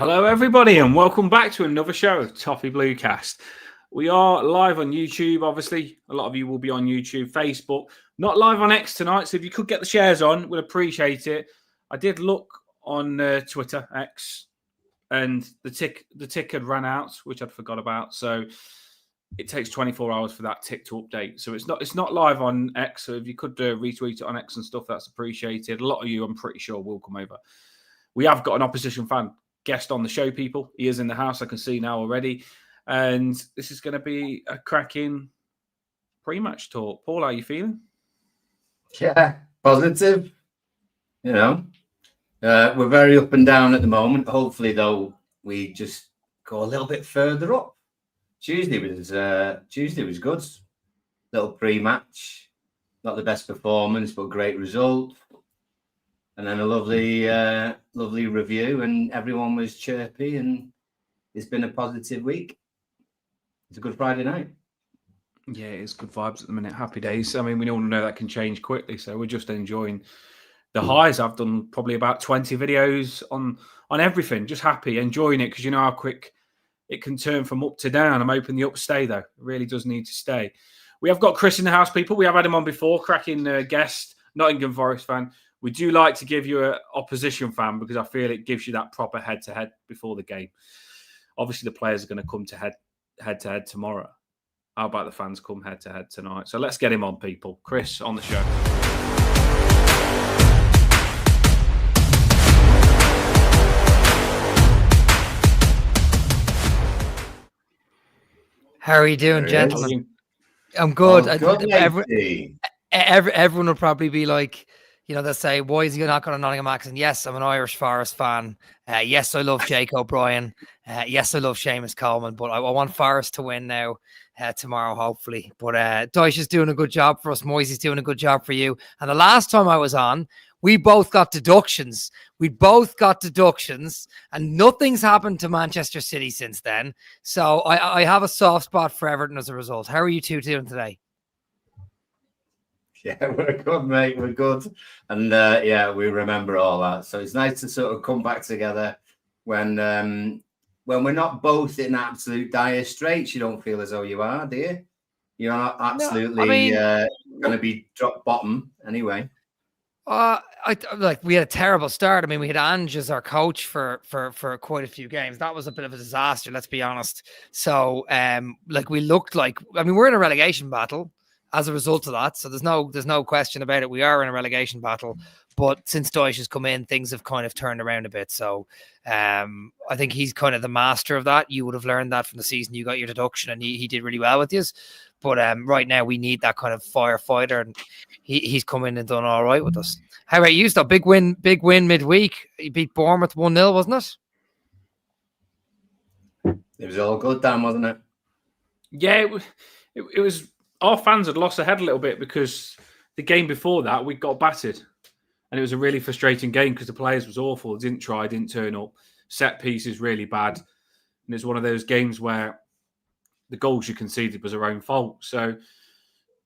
Hello, everybody, and welcome back to another show of Toffee Bluecast. We are live on YouTube, obviously. A lot of you will be on YouTube, Facebook. Not live on X tonight, so if you could get the shares on, we'd appreciate it. I did look on Twitter, X, and the tick had ran out, which I'd forgot about. So it takes 24 hours for that tick to update. So it's not live on X. So if you could retweet it on X and stuff, that's appreciated. A lot of you, I'm pretty sure, will come over. We have got an opposition fan guest on the show, people. He is in the house, I can see now already. And this is going to be a cracking pre-match talk. Paul, how are you feeling? Yeah, positive. We're very up and down at the moment. Hopefully, though, we just go a little bit further up. Tuesday was good. Little pre-match. Not the best performance, but great result. And then a lovely review, and everyone was chirpy, and it's been a positive week. It's a good Friday night. Yeah, it's good vibes at the minute. Happy days. I mean, we all know that can change quickly, so we're just enjoying the highs. I've done probably about 20 videos on everything. Just happy, enjoying it, because you know how quick it can turn from up to down. I'm hoping the up stay, though. It really does need to stay. We have got Chris in the house, people. We have had him on before, cracking guest, Nottingham Forest fan. We do like to give you an opposition fan because I feel it gives you that proper head-to-head before the game. Obviously, the players are going to come to head-to-head tomorrow. How about the fans come head-to-head tonight? So let's get him on, people. Chris, on the show. How are you doing, gentlemen? I'm good. Everyone will probably be like, they'll say, why is he not got a Nottingham accent? Yes, I'm an Irish Forest fan. Yes, I love Jake O'Brien. Yes, I love Seamus Coleman. But I want Forest to win now tomorrow, hopefully. But Dyche is doing a good job for us. Moisey's doing a good job for you. And the last time I was on, we both got deductions. And nothing's happened to Manchester City since then. So I have a soft spot for Everton as a result. How are you two doing today? Yeah, we're good, mate. We're good. And we remember all that. So it's nice to sort of come back together when we're not both in absolute dire straits. You don't feel as though you are, do you? You're not absolutely going to be drop bottom anyway. We had a terrible start. I mean, we had Ange as our coach for quite a few games. That was a bit of a disaster, let's be honest. So, we looked like, we're in a relegation battle as a result of that. So there's no question about it. We are in a relegation battle, but since Dyche has come in, things have kind of turned around a bit. So I think he's kind of the master of that. You would have learned that from the season you got your deduction, and he did really well with you. But right now we need that kind of firefighter, and he's come in and done all right with us. How about you, though? Big win midweek. You beat Bournemouth 1-0, wasn't it? It was all good, Dan, wasn't it? Yeah, it was. Our fans had lost their head a little bit because the game before that, we got battered. And it was a really frustrating game because the players was awful. Didn't try, didn't turn up. Set pieces really bad. And it's one of those games where the goals you conceded was our own fault. So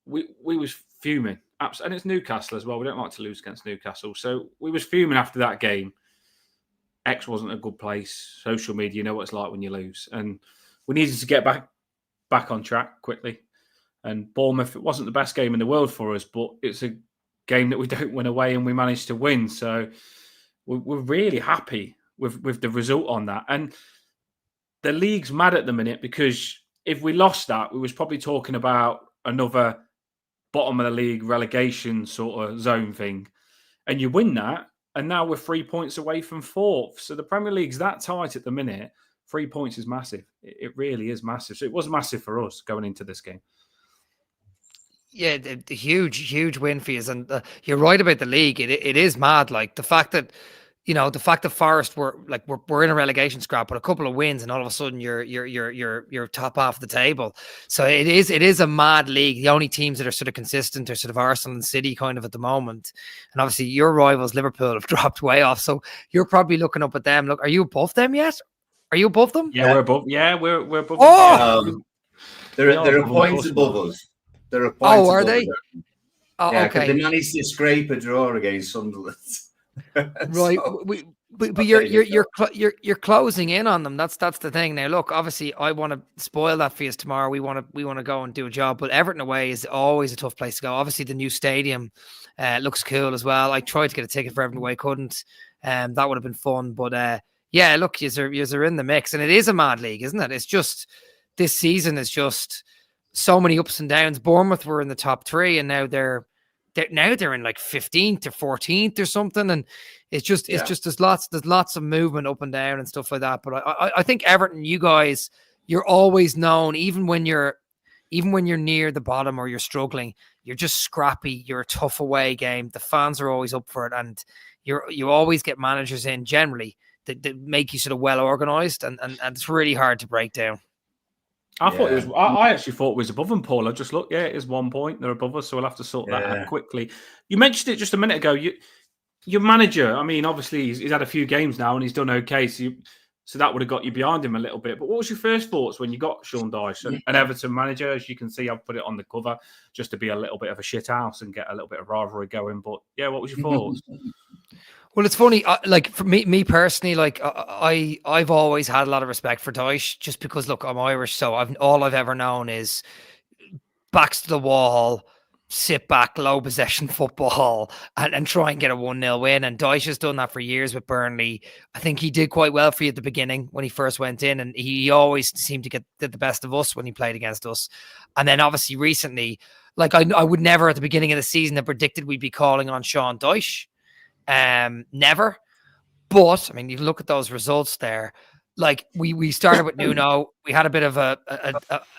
we was fuming. And it's Newcastle as well. We don't like to lose against Newcastle. So we was fuming after that game. X wasn't a good place. Social media, you know what it's like when you lose. And we needed to get back on track quickly. And Bournemouth, it wasn't the best game in the world for us, but it's a game that we don't win away and we managed to win. So we're really happy with the result on that. And the league's mad at the minute because if we lost that, we was probably talking about another bottom of the league relegation sort of zone thing. And you win that, and now we're 3 points away from fourth. So the Premier League's that tight at the minute. 3 points is massive. It really is massive. So it was massive for us going into this game. Yeah, the huge win for you. And you're right about the league. It is mad. Like the fact that Forest were in a relegation scrap with a couple of wins, and all of a sudden you're top half of the table. So it is a mad league. The only teams that are sort of consistent are sort of Arsenal and City kind of at the moment. And obviously your rivals Liverpool have dropped way off. So you're probably looking up at them. Look, are you above them yet? Are you above them? Yeah, we're above. Yeah, we're above. Oh, they're a point above us. They're a point. Oh, are they? Oh, yeah, okay. They managed to scrape a draw against Sunderland. Right. So, But you're closing in on them. That's the thing. Now, look, obviously, I want to spoil that for you tomorrow. We want to go and do a job. But Everton away is always a tough place to go. Obviously, the new stadium looks cool as well. I tried to get a ticket for Everton away, couldn't. That would have been fun. But yeah, look, you're in the mix, and it is a mad league, isn't it? It's just this season is just so many ups and downs. Bournemouth were in the top 3, and now they're in like 15th or 14th or something, and it's just there's lots of movement up and down and stuff like that. But I think Everton, you guys, you're always known, even when you're near the bottom or you're struggling, you're just scrappy. You're a tough away game. The fans are always up for it, and you always get managers in generally that make you sort of well organized, and it's really hard to break down. Thought it was. I actually thought it was above them, Paul. I just looked. Yeah, it is 1 point. They're above us, so we'll have to sort that out quickly. You mentioned it just a minute ago. Your manager. I mean, obviously he's had a few games now and he's done okay. So that would have got you behind him a little bit. But what was your first thoughts when you got Sean Dyche, an Everton manager? As you can see, I've put it on the cover just to be a little bit of a shit house and get a little bit of rivalry going. But yeah, what was your thoughts? Well, it's funny, like for me personally, like I've always had a lot of respect for Dyche, just because, look, I'm Irish, so all I've ever known is backs to the wall, sit back, low possession football, and try and get a 1-0 win. And Dyche has done that for years with Burnley. I think he did quite well for you at the beginning when he first went in, and he always seemed to get the best of us when he played against us. And then obviously recently, like I would never at the beginning of the season have predicted we'd be calling on Sean Dyche. Never. But I mean, you look at those results there. Like we started with Nuno. We had a bit of a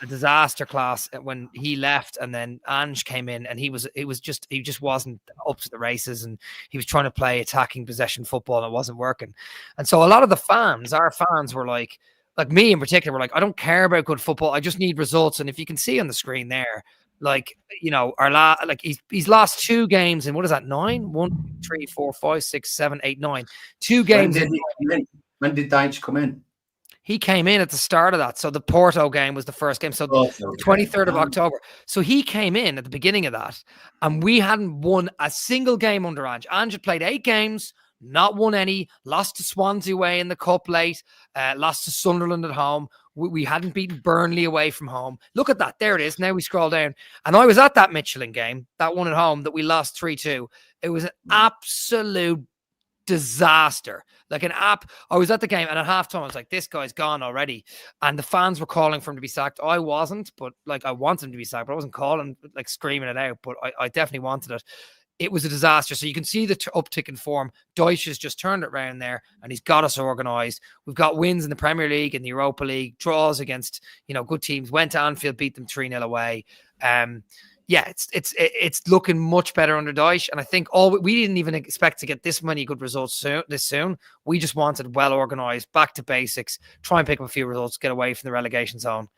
disaster class when he left, and then Ange came in, and he just wasn't up to the races, and he was trying to play attacking possession football, and it wasn't working. And so a lot of our fans were like me in particular, were like, I don't care about good football. I just need results. And if you can see on the screen there, like, you know, he's lost 2 games in, what is that, 9? 1, 3, 4, 5, 6, 7, 8, 9. 2 games. When did Dyche come in? He came in at the start of that. So the Porto game was the first game. So the 23rd of October. So he came in at the beginning of that, and we hadn't won a single game under Ange. Ange had played 8 games, not won any, lost to Swansea away in the cup late, lost to Sunderland at home. We hadn't beaten Burnley away from home. Look at that. There it is. Now we scroll down. And I was at that Michelin game, that one at home that we lost 3-2. It was an absolute disaster. I was at the game, and at halftime, I was like, this guy's gone already. And the fans were calling for him to be sacked. I wasn't, but like, I wanted him to be sacked, but I wasn't calling, like screaming it out, but I definitely wanted it. It was a disaster. So you can see the uptick in form. Dyche has just turned it around there, and he's got us organised. We've got wins in the Premier League and the Europa League, draws against, you know, good teams. Went to Anfield, beat them 3-0 away. Yeah, it's looking much better under Dyche, and I think we didn't even expect to get this many good results this soon. We just wanted well organised, back to basics, try and pick up a few results, get away from the relegation zone.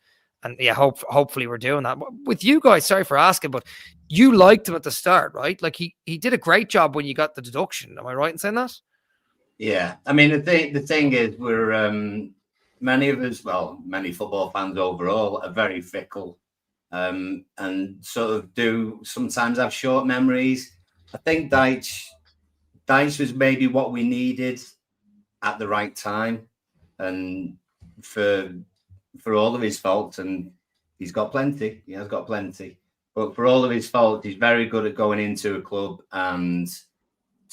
And yeah, hopefully we're doing that. With you guys, sorry for asking, but you liked him at the start, right? Like he did a great job when you got the deduction. Am I right in saying that? Yeah. I mean, the thing is, we're many of us, well, many football fans overall, are very fickle, and sort of do sometimes have short memories. I think Dyche was maybe what we needed at the right time, and for all of his faults, and he's got plenty. He has got plenty. But for all of his faults, he's very good at going into a club and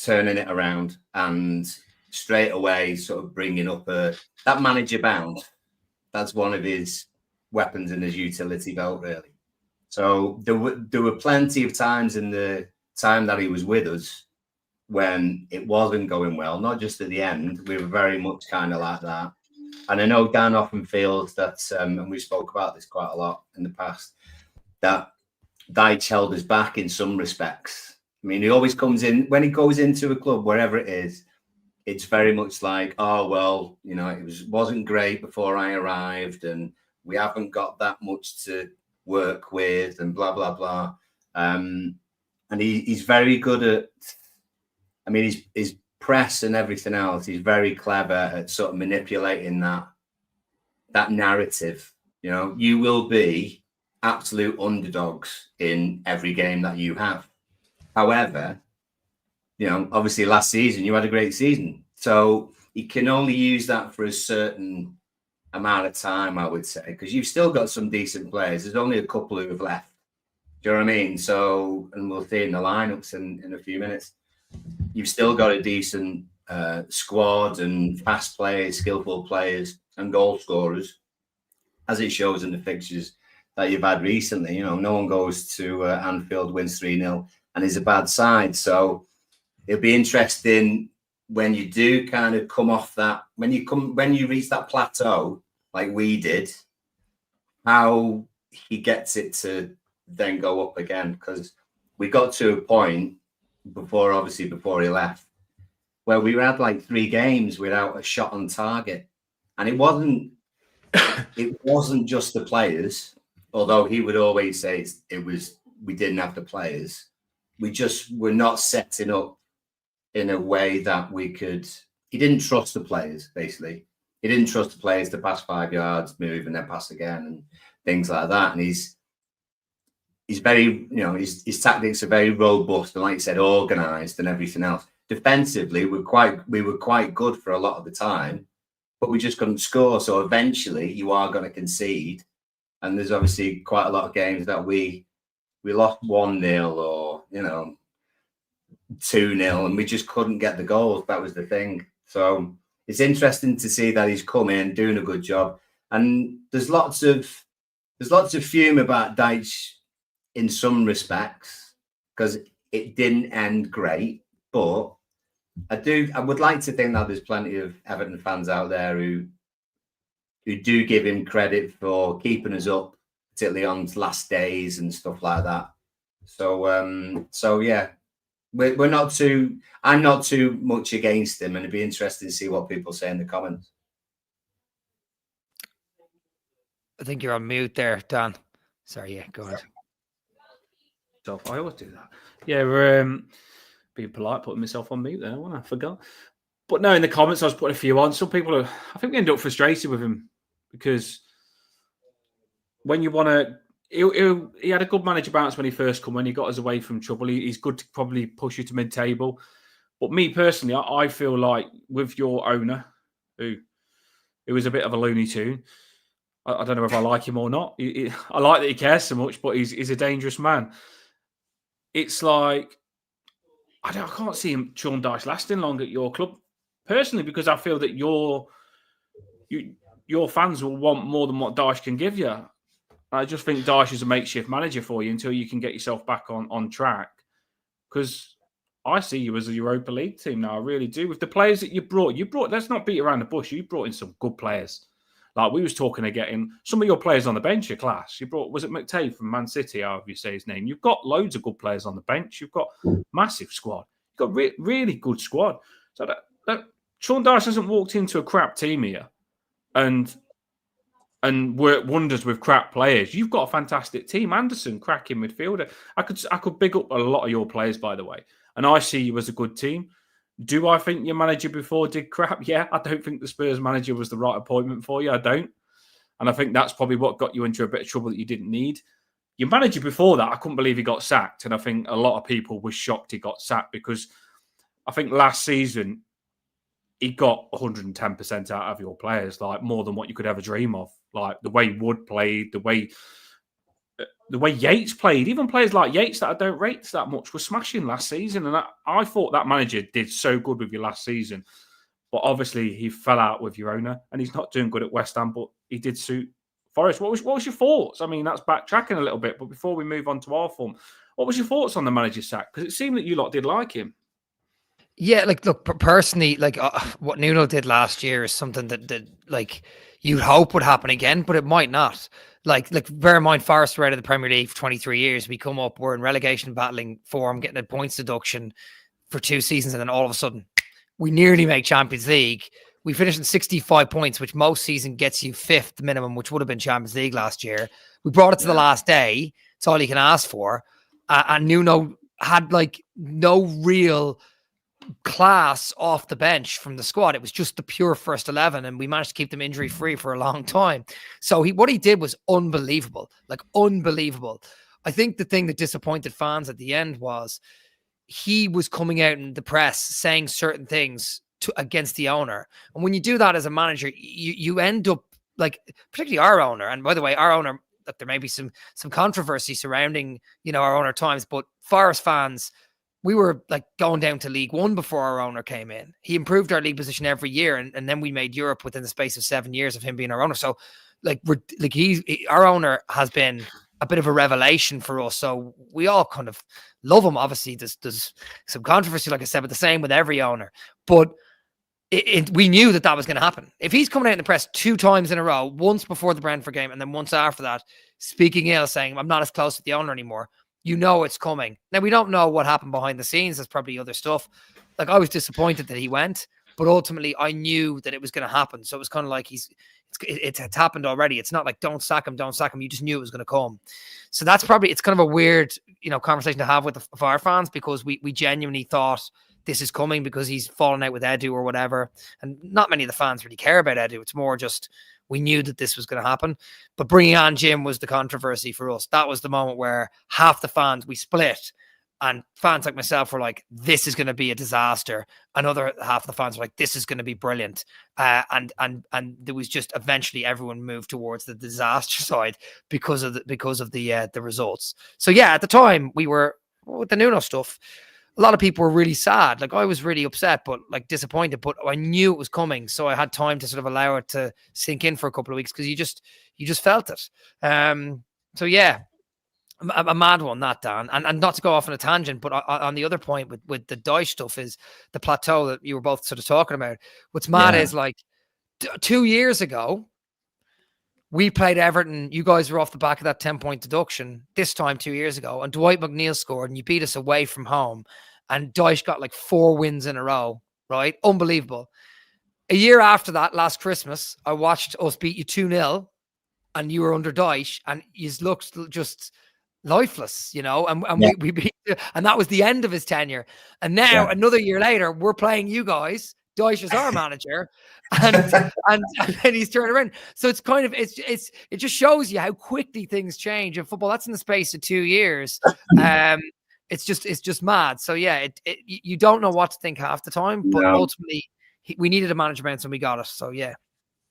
turning it around, and straight away sort of bringing up that manager bound. That's one of his weapons in his utility belt, really. So there were plenty of times in the time that he was with us when it wasn't going well, not just at the end. We were very much kind of like that. And I know Dan often feels that, and we spoke about this quite a lot in the past, that Dyche held us back in some respects. I mean, he always comes in, when he goes into a club, wherever it is, it's very much like, oh, well, you know, it wasn't great before I arrived, and we haven't got that much to work with, and blah, blah, blah. And he's very good at, I mean, his press and everything else, he's very clever at sort of manipulating that narrative. You know, you will be absolute underdogs in every game that you have. However, you know, obviously last season you had a great season. So he can only use that for a certain amount of time, I would say, because you've still got some decent players. There's only a couple who have left. Do you know what I mean? So, and we'll see in the lineups in a few minutes. You've still got a decent squad and fast players, skillful players, and goal scorers, as it shows in the fixtures that you've had recently. You know, no one goes to Anfield, wins 3-0, and is a bad side. So it'll be interesting when you do kind of come off that, when you reach that plateau like we did, how he gets it to then go up again. Because we got to a point before he left, where we had like 3 games without a shot on target. And it wasn't just the players, although he would always say we didn't have the players. We just were not setting up in a way that we could. He didn't trust the players, basically. He didn't trust the players to pass 5 yards, move, and then pass again, and things like that. And he's very, his tactics are very robust and, like you said, organised and everything else. Defensively, we were quite good for a lot of the time, but we just couldn't score. So eventually, you are going to concede. And there's obviously quite a lot of games that we lost 1-0 or 2-0, and we just couldn't get the goals. That was the thing. So it's interesting to see that he's come in doing a good job. And there's lots of fume about Dyche in some respects because it didn't end great. But I would like to think that there's plenty of Everton fans out there who do give him credit for keeping us up, particularly on last days and stuff like that. So yeah. I'm not too much against him, and it'd be interesting to see what people say in the comments. I think you're on mute there, Dan. Sorry, yeah, go ahead. So I always do that. Yeah, we're being polite, putting myself on mute there. I forgot. But no, in the comments, I was putting a few on. Some people I think we ended up frustrated with him because when you want to. He had a good manager bounce when he first come, when he got us away from trouble. He's good to probably push you to mid-table. But me personally, I feel like with your owner, who is a bit of a Looney Tune, I don't know if I like him or not. I like that he cares so much, but he's a dangerous man. It's like, I can't see Sean Dyche lasting long at your club, personally, because I feel that your fans will want more than what Dyche can give you. I just think Dyche is a makeshift manager for you until you can get yourself back on track. Because I see you as a Europa League team now. I really do. With the players that you brought, let's not beat around the bush. You brought in some good players. Like we was talking of getting some of your players on the bench are class. You brought, was it McTay from Man City, however you say his name? You've got loads of good players on the bench. You've got massive squad. You've got really good squad. So that Sean Dyche hasn't walked into a crap team here and work wonders with crap players. You've got a fantastic team. Anderson, cracking midfielder. I could big up a lot of your players, by the way. And I see you as a good team. Do I think your manager before did crap? Yeah, I don't think the Spurs manager was the right appointment for you. I don't. And I think that's probably what got you into a bit of trouble that you didn't need. Your manager before that, I couldn't believe he got sacked. And I think a lot of people were shocked he got sacked because I think last season he got 110% out of your players, like more than what you could ever dream of. Like the way Wood played, the way Yates played, even players like Yates that I don't rate that much were smashing last season. And I thought that manager did so good with you last season. But obviously he fell out with your owner and he's not doing good at West Ham, but he did suit Forest. What was your thoughts? I mean, that's backtracking a little bit, but before we move on to our form, what was your thoughts on the manager's sack? Because it seemed that you lot did like him. Yeah, look, personally, what Nuno did last year is something that you'd hope would happen again, but it might not. Like bear in mind, Forest were out of the Premier League for 23 years. We come up, we're in relegation battling form, getting a points deduction for 2 seasons, and then all of a sudden, we nearly make Champions League. We finished in 65 points, which most season gets you 5th minimum, which would have been Champions League last year. We brought it to the last day. It's all you can ask for. And Nuno had no real class off the bench from the squad. It was just the pure first 11, and we managed to keep them injury free for a long time. So what he did was unbelievable, unbelievable. I think the thing that disappointed fans at the end was he was coming out in the press saying certain things against the owner. And when you do that as a manager, you end up like, particularly our owner. And by the way, our owner, that there may be some controversy surrounding, our owner times, but Forest fans, we were like going down to League One before our owner came in. He improved our league position every year, and then we made Europe within the space of 7 years of him being our owner. So like our owner has been a bit of a revelation for us. So we all kind of love him. Obviously, there's some controversy, like I said, but the same with every owner. But we knew that was going to happen. If he's coming out in the press 2 times in a row, once before the Brentford game and then once after that, speaking ill, saying I'm not as close with the owner anymore, it's coming. Now, we don't know what happened behind the scenes. There's probably other stuff. Like, I was disappointed that he went, but ultimately I knew that it was going to happen. So it was kind of like it's happened already. It's not like don't sack him. You just knew it was going to come. So that's probably, it's kind of a weird, conversation to have with the VAR fans, because we genuinely thought this is coming because he's fallen out with Edu or whatever. And not many of the fans really care about Edu. It's more just, we knew that this was going to happen. But bringing on Jim was the controversy for us. That was the moment where half the fans, we split, and fans like myself were like, this is going to be a disaster. Another half of the fans were like, this is going to be brilliant. And there was just, eventually everyone moved towards the disaster side because of the results. So yeah, at the time we were with the Nuno stuff, a lot of people were really sad. Like, I was really upset, but like disappointed, but I knew it was coming. So I had time to sort of allow it to sink in for a couple of weeks, because you just felt it. So yeah, a mad one, that, Dan. And not to go off on a tangent, but on the other point with the Dyche stuff is the plateau that you were both sort of talking about. What's mad is, like, 2 years ago, we played Everton. You guys were off the back of that 10-point deduction this time 2 years ago, and Dwight McNeil scored, and you beat us away from home, and Dyche got like 4 wins in a row, right? Unbelievable. A year after that, last Christmas, I watched us beat you 2-0, and you were under Dyche, and you looked just lifeless, and we beat you, and that was the end of his tenure. And now, another year later, we're playing you guys. Dyche is our manager, and then he's turning around. So it's kind of, it just shows you how quickly things change in football. That's in the space of 2 years. It's just mad. So yeah, you don't know what to think half the time, but ultimately we needed a manager bounce and we got it. So yeah.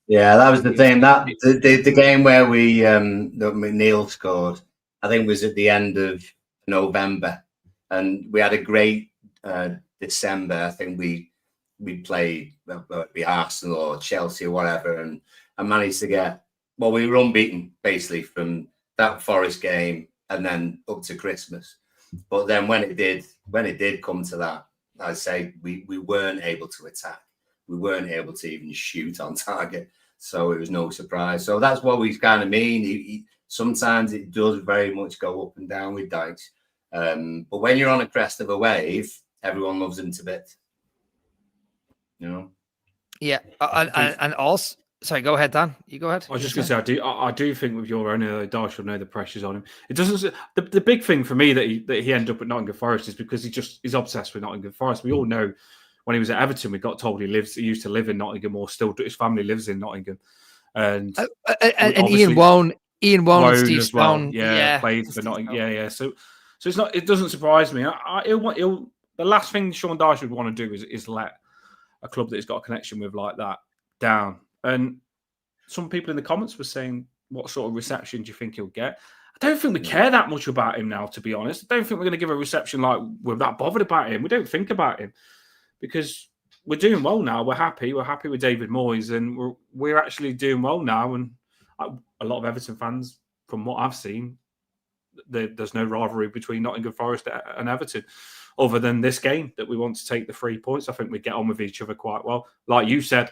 Yeah, that was the thing. That the game where we that McNeil scored, I think, was at the end of November, and we had a great December. I think we played Arsenal or Chelsea or whatever, and I managed to get, we were unbeaten basically from that Forest game and then up to Christmas. But then when it did come to that, I'd say we weren't able to attack. We weren't able to even shoot on target. So it was no surprise. So that's what we kind of mean. Sometimes it does very much go up and down with Dyche. But when you're on a crest of a wave, everyone loves him to bits. Yeah. And also, sorry, go ahead, Dan. You go ahead. I was just going to say, I do think with your owner, Dyche will know the pressure's on him. It doesn't. The big thing for me that he ended up at Nottingham Forest is because he's obsessed with Nottingham Forest. We all know when he was at Everton, we got told he used to live in Nottingham, or still his family lives in Nottingham. And Ian Wone and Steve as well. Stone, played for Nottingham. Yeah. So it's not. It doesn't surprise me. The last thing Sean Dyche would want to do is let a club that he's got a connection with like that down. And some people in the comments were saying, what sort of reception do you think he'll get? I don't think we care that much about him now, to be honest. I don't think we're going to give a reception like we're that bothered about him. We don't think about him because we're doing well now. We're happy. We're happy with David Moyes, and we're actually doing well now. And a lot of Everton fans, from what I've seen, there's no rivalry between Nottingham Forest and Everton, other than this game that we want to take the 3 points. I think we get on with each other quite well. Like you said,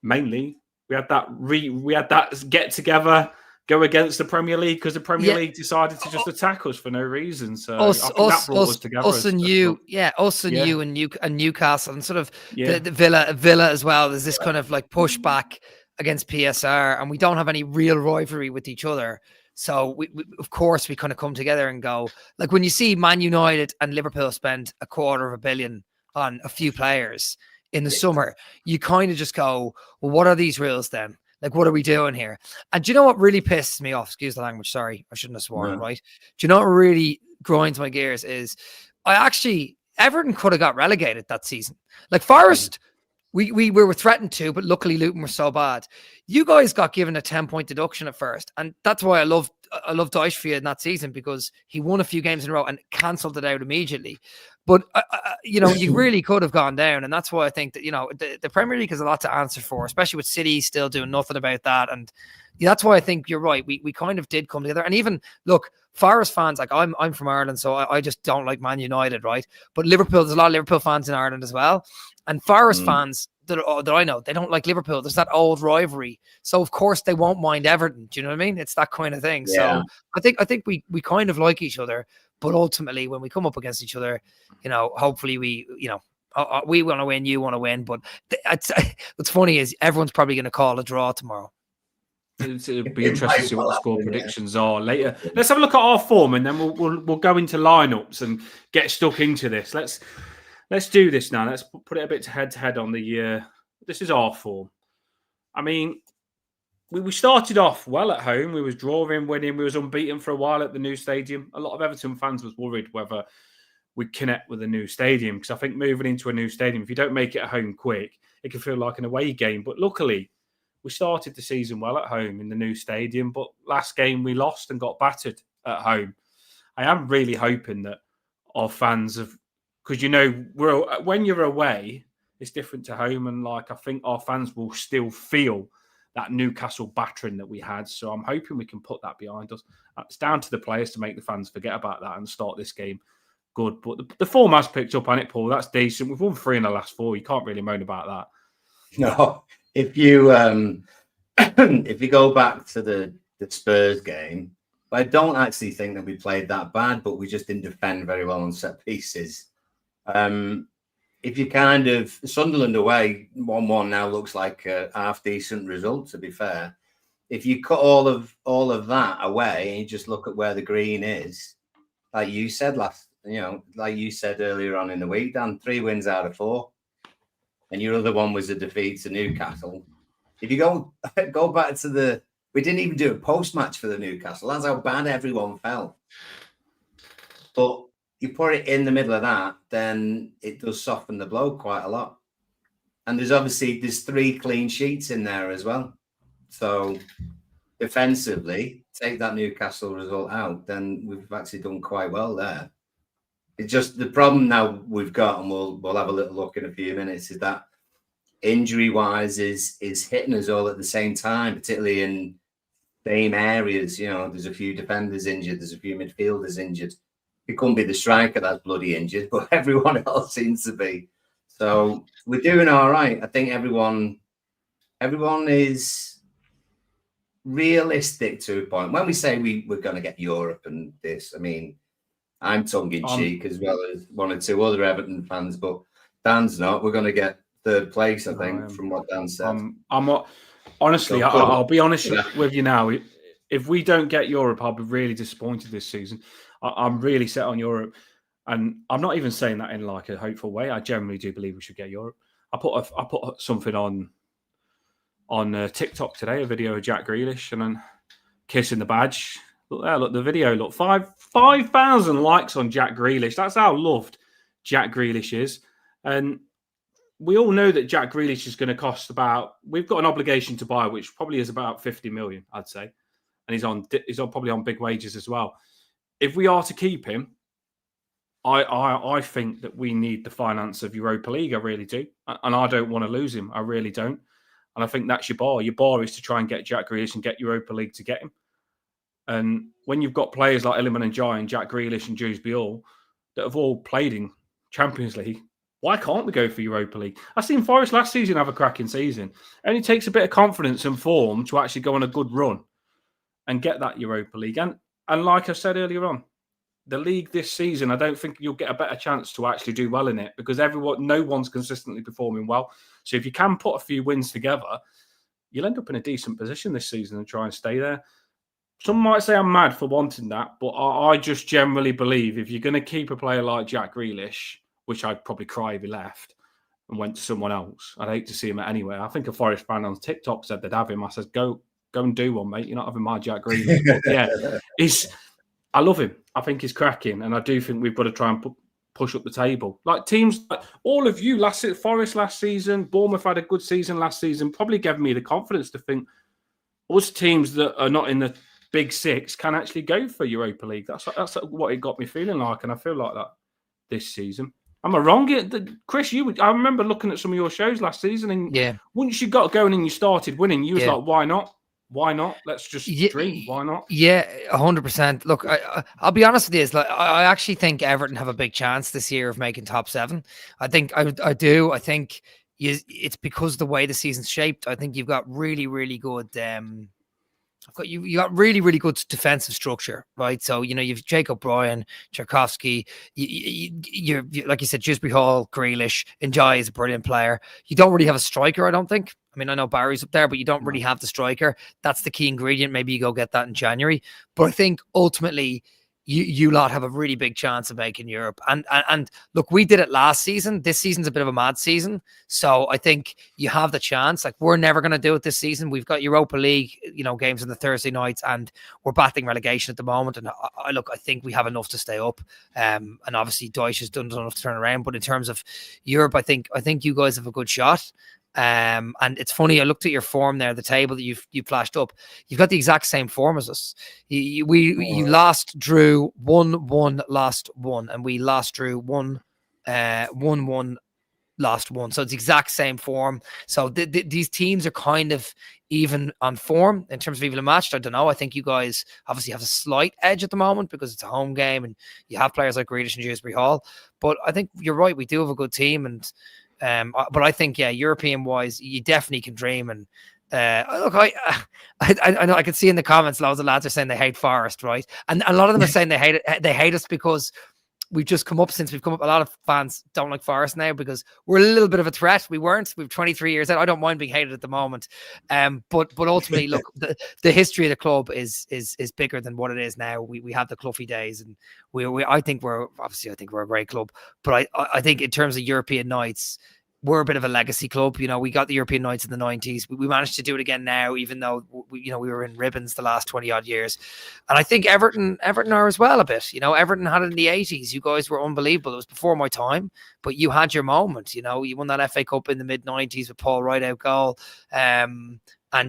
mainly we had that get together, go against the Premier League because the Premier League decided to just attack us for no reason. So I think that brought us together. Us and you and Newcastle, and sort of the Villa as well. There's this kind of like pushback against PSR, and we don't have any real rivalry with each other. So we of course we kind of come together and go, like, when you see Man United and Liverpool spend $250 million on a few players in the summer, you kind of just go, well, what are these rules then? Like, what are we doing here? And do you know what really pisses me off? Excuse the language. Sorry, I shouldn't have sworn, right? Do you know what really grinds my gears is I actually Everton could have got relegated that season. Like Forest, we were threatened to, but luckily Luton were so bad. You guys got given a 10-point deduction at first, and that's why I love Dyche for you in that season, because he won a few games in a row and cancelled it out immediately. But you really could have gone down, and that's why I think that the Premier League has a lot to answer for, especially with City still doing nothing about that. And that's why I think you're right. We kind of did come together, and even look, Forest fans, like I'm from Ireland, so I just don't like Man United, right? But there's a lot of Liverpool fans in Ireland as well. And Forest fans that I know, they don't like Liverpool. There's that old rivalry. So, of course, they won't mind Everton. Do you know what I mean? It's that kind of thing. Yeah. So, I think we kind of like each other. But ultimately, when we come up against each other, hopefully we want to win, you want to win. But what's funny is everyone's probably going to call a draw tomorrow. It'll be interesting to see what the score predictions are later. Let's have a look at our form, and then we'll go into lineups and get stuck into this. Let's do this now. Let's put it a bit head to head on the. This is our form. I mean, we started off well at home. We was drawing, winning. We was unbeaten for a while at the new stadium. A lot of Everton fans was worried whether we'd connect with the new stadium, because I think moving into a new stadium, if you don't make it at home quick, it can feel like an away game. But luckily, we started the season well at home in the new stadium. But last game we lost and got battered at home. I am really hoping that our fans have. Because, when you're away, it's different to home. And, I think our fans will still feel that Newcastle battering that we had. So I'm hoping we can put that behind us. It's down to the players to make the fans forget about that and start this game good. But the form has picked up on it, Paul. That's decent. We've won 3 in the last 4. You can't really moan about that. No. If you go back to the Spurs game, I don't actually think that we played that bad, but we just didn't defend very well on set pieces. If you Sunderland away 1-1 now looks like a half decent result, to be fair. If you cut all of that away and you just look at where the green is, like you said earlier on in the week, Dan, 3 wins out of 4, and your other one was a defeat to Newcastle. If you go back to we didn't even do a post match for the Newcastle. That's how bad everyone felt. But you put it in the middle of that, then it does soften the blow quite a lot. And there's 3 clean sheets in there as well. So defensively, take that Newcastle result out, then we've actually done quite well there. It's just the problem now we've got, and we'll have a little look in a few minutes, is that injury-wise is hitting us all at the same time, particularly in same areas. There's a few defenders injured, there's a few midfielders injured. It couldn't be the striker that's bloody injured, but everyone else seems to be. So we're doing all right. I think everyone is realistic to a point. When we say we're going to get Europe and this, I mean, I'm tongue-in-cheek as well as 1 or 2 other Everton fans, but Dan's not. We're going to get 3rd place, I think, from what Dan said. I'm not. Honestly, I'll be honest with you now. If we don't get Europe, I'll be really disappointed this season. I'm really set on Europe, and I'm not even saying that in like a hopeful way. I generally do believe we should get Europe. I put something on TikTok today, a video of Jack Grealish and then kissing the badge. Look there, look the video. Look, 5,000 likes on Jack Grealish. That's how loved Jack Grealish is, and we all know that Jack Grealish is going to cost we've got an obligation to buy, which probably is about 50 million, I'd say, and he's probably on big wages as well. If we are to keep him, I think that we need the finance of Europa League. I really do. And I don't want to lose him. I really don't. And I think that's your bar. Your bar is to try and get Jack Grealish and get Europa League to get him. And when you've got players like Iliman Ndiaye and Jack Grealish and Jules Biol that have all played in Champions League, why can't we go for Europa League? I've seen Forest last season have a cracking season. It only takes a bit of confidence and form to actually go on a good run and get that Europa League. And like I said earlier on, the league this season, I don't think you'll get a better chance to actually do well in it because no one's consistently performing well. So if you can put a few wins together, you'll end up in a decent position this season and try and stay there. Some might say I'm mad for wanting that, but I just generally believe if you're going to keep a player like Jack Grealish, which I'd probably cry if he left and went to someone else, I'd hate to see him anywhere. I think a Forest fan on TikTok said they'd have him. I said, go and do one, mate. You're not having my Jack Grealish. But yeah, I love him. I think he's cracking, and I do think we've got to try and push up the table. Like teams, like all of you, Forest last season, Bournemouth had a good season last season, probably gave me the confidence to think us teams that are not in the big six can actually go for Europa League. That's what it got me feeling like, and I feel like that this season. Am I wrong? Chris, I remember looking at some of your shows last season, and once you got going and you started winning, you was like, why not? Why not? Let's just dream. Why not? Yeah, 100%. Look, I'll be honest with you. Like, I actually think Everton have a big chance this year of making top 7. I think I do. I think it's because of the way the season's shaped. I think you've got really, really good. You got really, really good defensive structure, right? So, you've Jacob Bryan, Tchaikovsky, you're like you said, Dewsbury Hall, Grealish, Njai is a brilliant player. You don't really have a striker, I don't think. I mean, I know Barry's up there, but you don't really have the striker. That's the key ingredient. Maybe you go get that in January. But I think ultimately, you lot have a really big chance of making Europe. And look, we did it last season. This season's a bit of a mad season. So I think you have the chance. Like, we're never going to do it this season. We've got Europa League, games on the Thursday nights, and we're battling relegation at the moment. And I think we have enough to stay up. And obviously Deutsch has done enough to turn around. But in terms of Europe, I think you guys have a good shot. And it's funny, I looked at your form there, the table that you flashed up. You've got the exact same form as us. You lost, drew, 1-1, lost 1, and we lost, drew 1-1, lost 1. So it's the exact same form. So these teams are kind of even on form in terms of even matched. I don't know. I think you guys obviously have a slight edge at the moment because it's a home game and you have players like Grealish and Dewsbury Hall. But I think you're right. We do have a good team, and but I think, European wise, you definitely can dream. And look, I know I can see in the comments loads of lads are saying they hate Forest, right? And a lot of them are saying they hate us because we've just come up. A lot of fans don't like Forest now because we're a little bit of a threat. We've 23 years out. I don't mind being hated at the moment. But ultimately, look, the history of the club is bigger than what it is now. We have the Cloughie days, and I think we're a great club. But I think in terms of European nights, we're a bit of a legacy club. We got the European nights in the 90s. We managed to do it again now, even though we were in ribbons the last 20 odd years. And I think Everton are as well a bit. Everton had it in the 80s. You guys were unbelievable. It was before my time, but you had your moment. You won that FA Cup in the mid 90s with Paul Wright out goal. And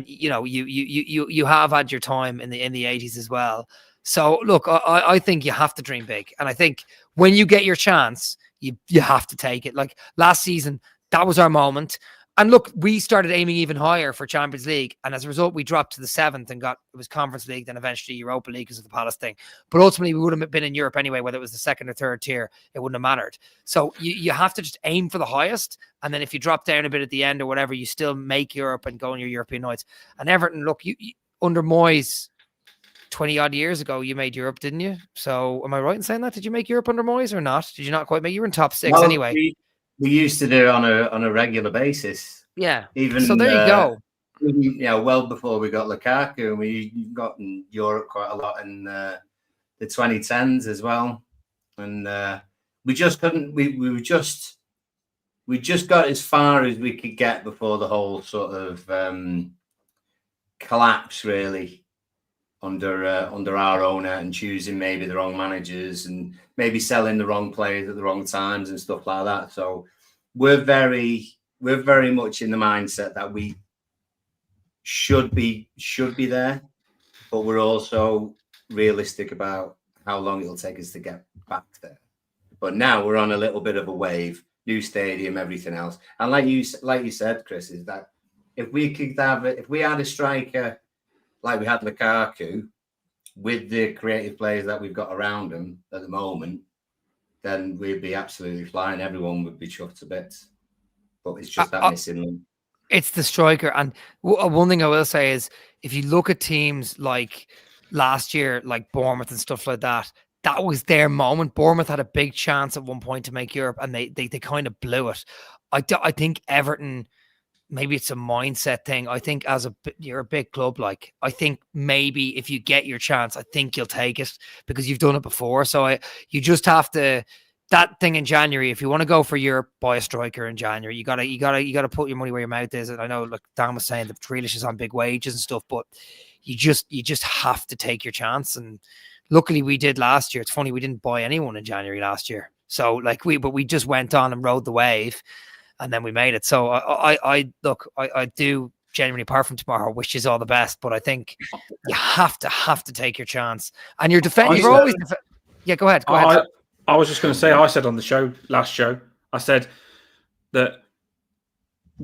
you have had your time in the 80s as well. So look, I think you have to dream big. And I think when you get your chance, you have to take it. Like last season, that was our moment. And look, we started aiming even higher for Champions League. And as a result, we dropped to the 7th and it was Conference League, then eventually Europa League because of the Palace thing. But ultimately, we would have been in Europe anyway, whether it was the 2nd or 3rd tier, it wouldn't have mattered. So you have to just aim for the highest. And then if you drop down a bit at the end or whatever, you still make Europe and go on your European nights. And Everton, look, you under Moyes, 20 odd years ago, you made Europe, didn't you? So am I right in saying that? Did you make Europe under Moyes or not? Did you not quite make? You were in top 6 anyway. We used to do it on a regular basis. Yeah. Even so there you go. Well before we got Lukaku, and we got in Europe quite a lot in the 2010s as well. And we just couldn't. We just got as far as we could get before the whole sort of collapse, really. Under our owner, and choosing maybe the wrong managers and maybe selling the wrong players at the wrong times and stuff like that. So we're very much in the mindset that we should be there, but we're also realistic about how long it'll take us to get back there. But now we're on a little bit of a wave, new stadium, everything else. And like you said, Chris, is that if we had a striker like we had Lukaku, with the creative players that we've got around him at the moment, then we'd be absolutely flying. Everyone would be chuffed to bits. But it's just that missing link. It's the striker. And one thing I will say is, if you look at teams like last year, like Bournemouth and stuff like that, that was their moment. Bournemouth had a big chance at one point to make Europe, and they kind of blew it. I think Everton, maybe it's a mindset thing. I think you're a big club, like, I think maybe if you get your chance, I think you'll take it because you've done it before. So you just have to, that thing in January, if you want to go for Europe, buy a striker in January. You gotta put your money where your mouth is. And I know, like Dan was saying, the Grealish is on big wages and stuff, but you just have to take your chance. And luckily we did last year. It's funny, we didn't buy anyone in January last year. So like but we just went on and rode the wave, and then we made it. So I do genuinely, apart from tomorrow, wish you all the best. But I think you have to take your chance. And you're defending. You're always. Yeah, go ahead. I was just going to say. I said on the last show, I said that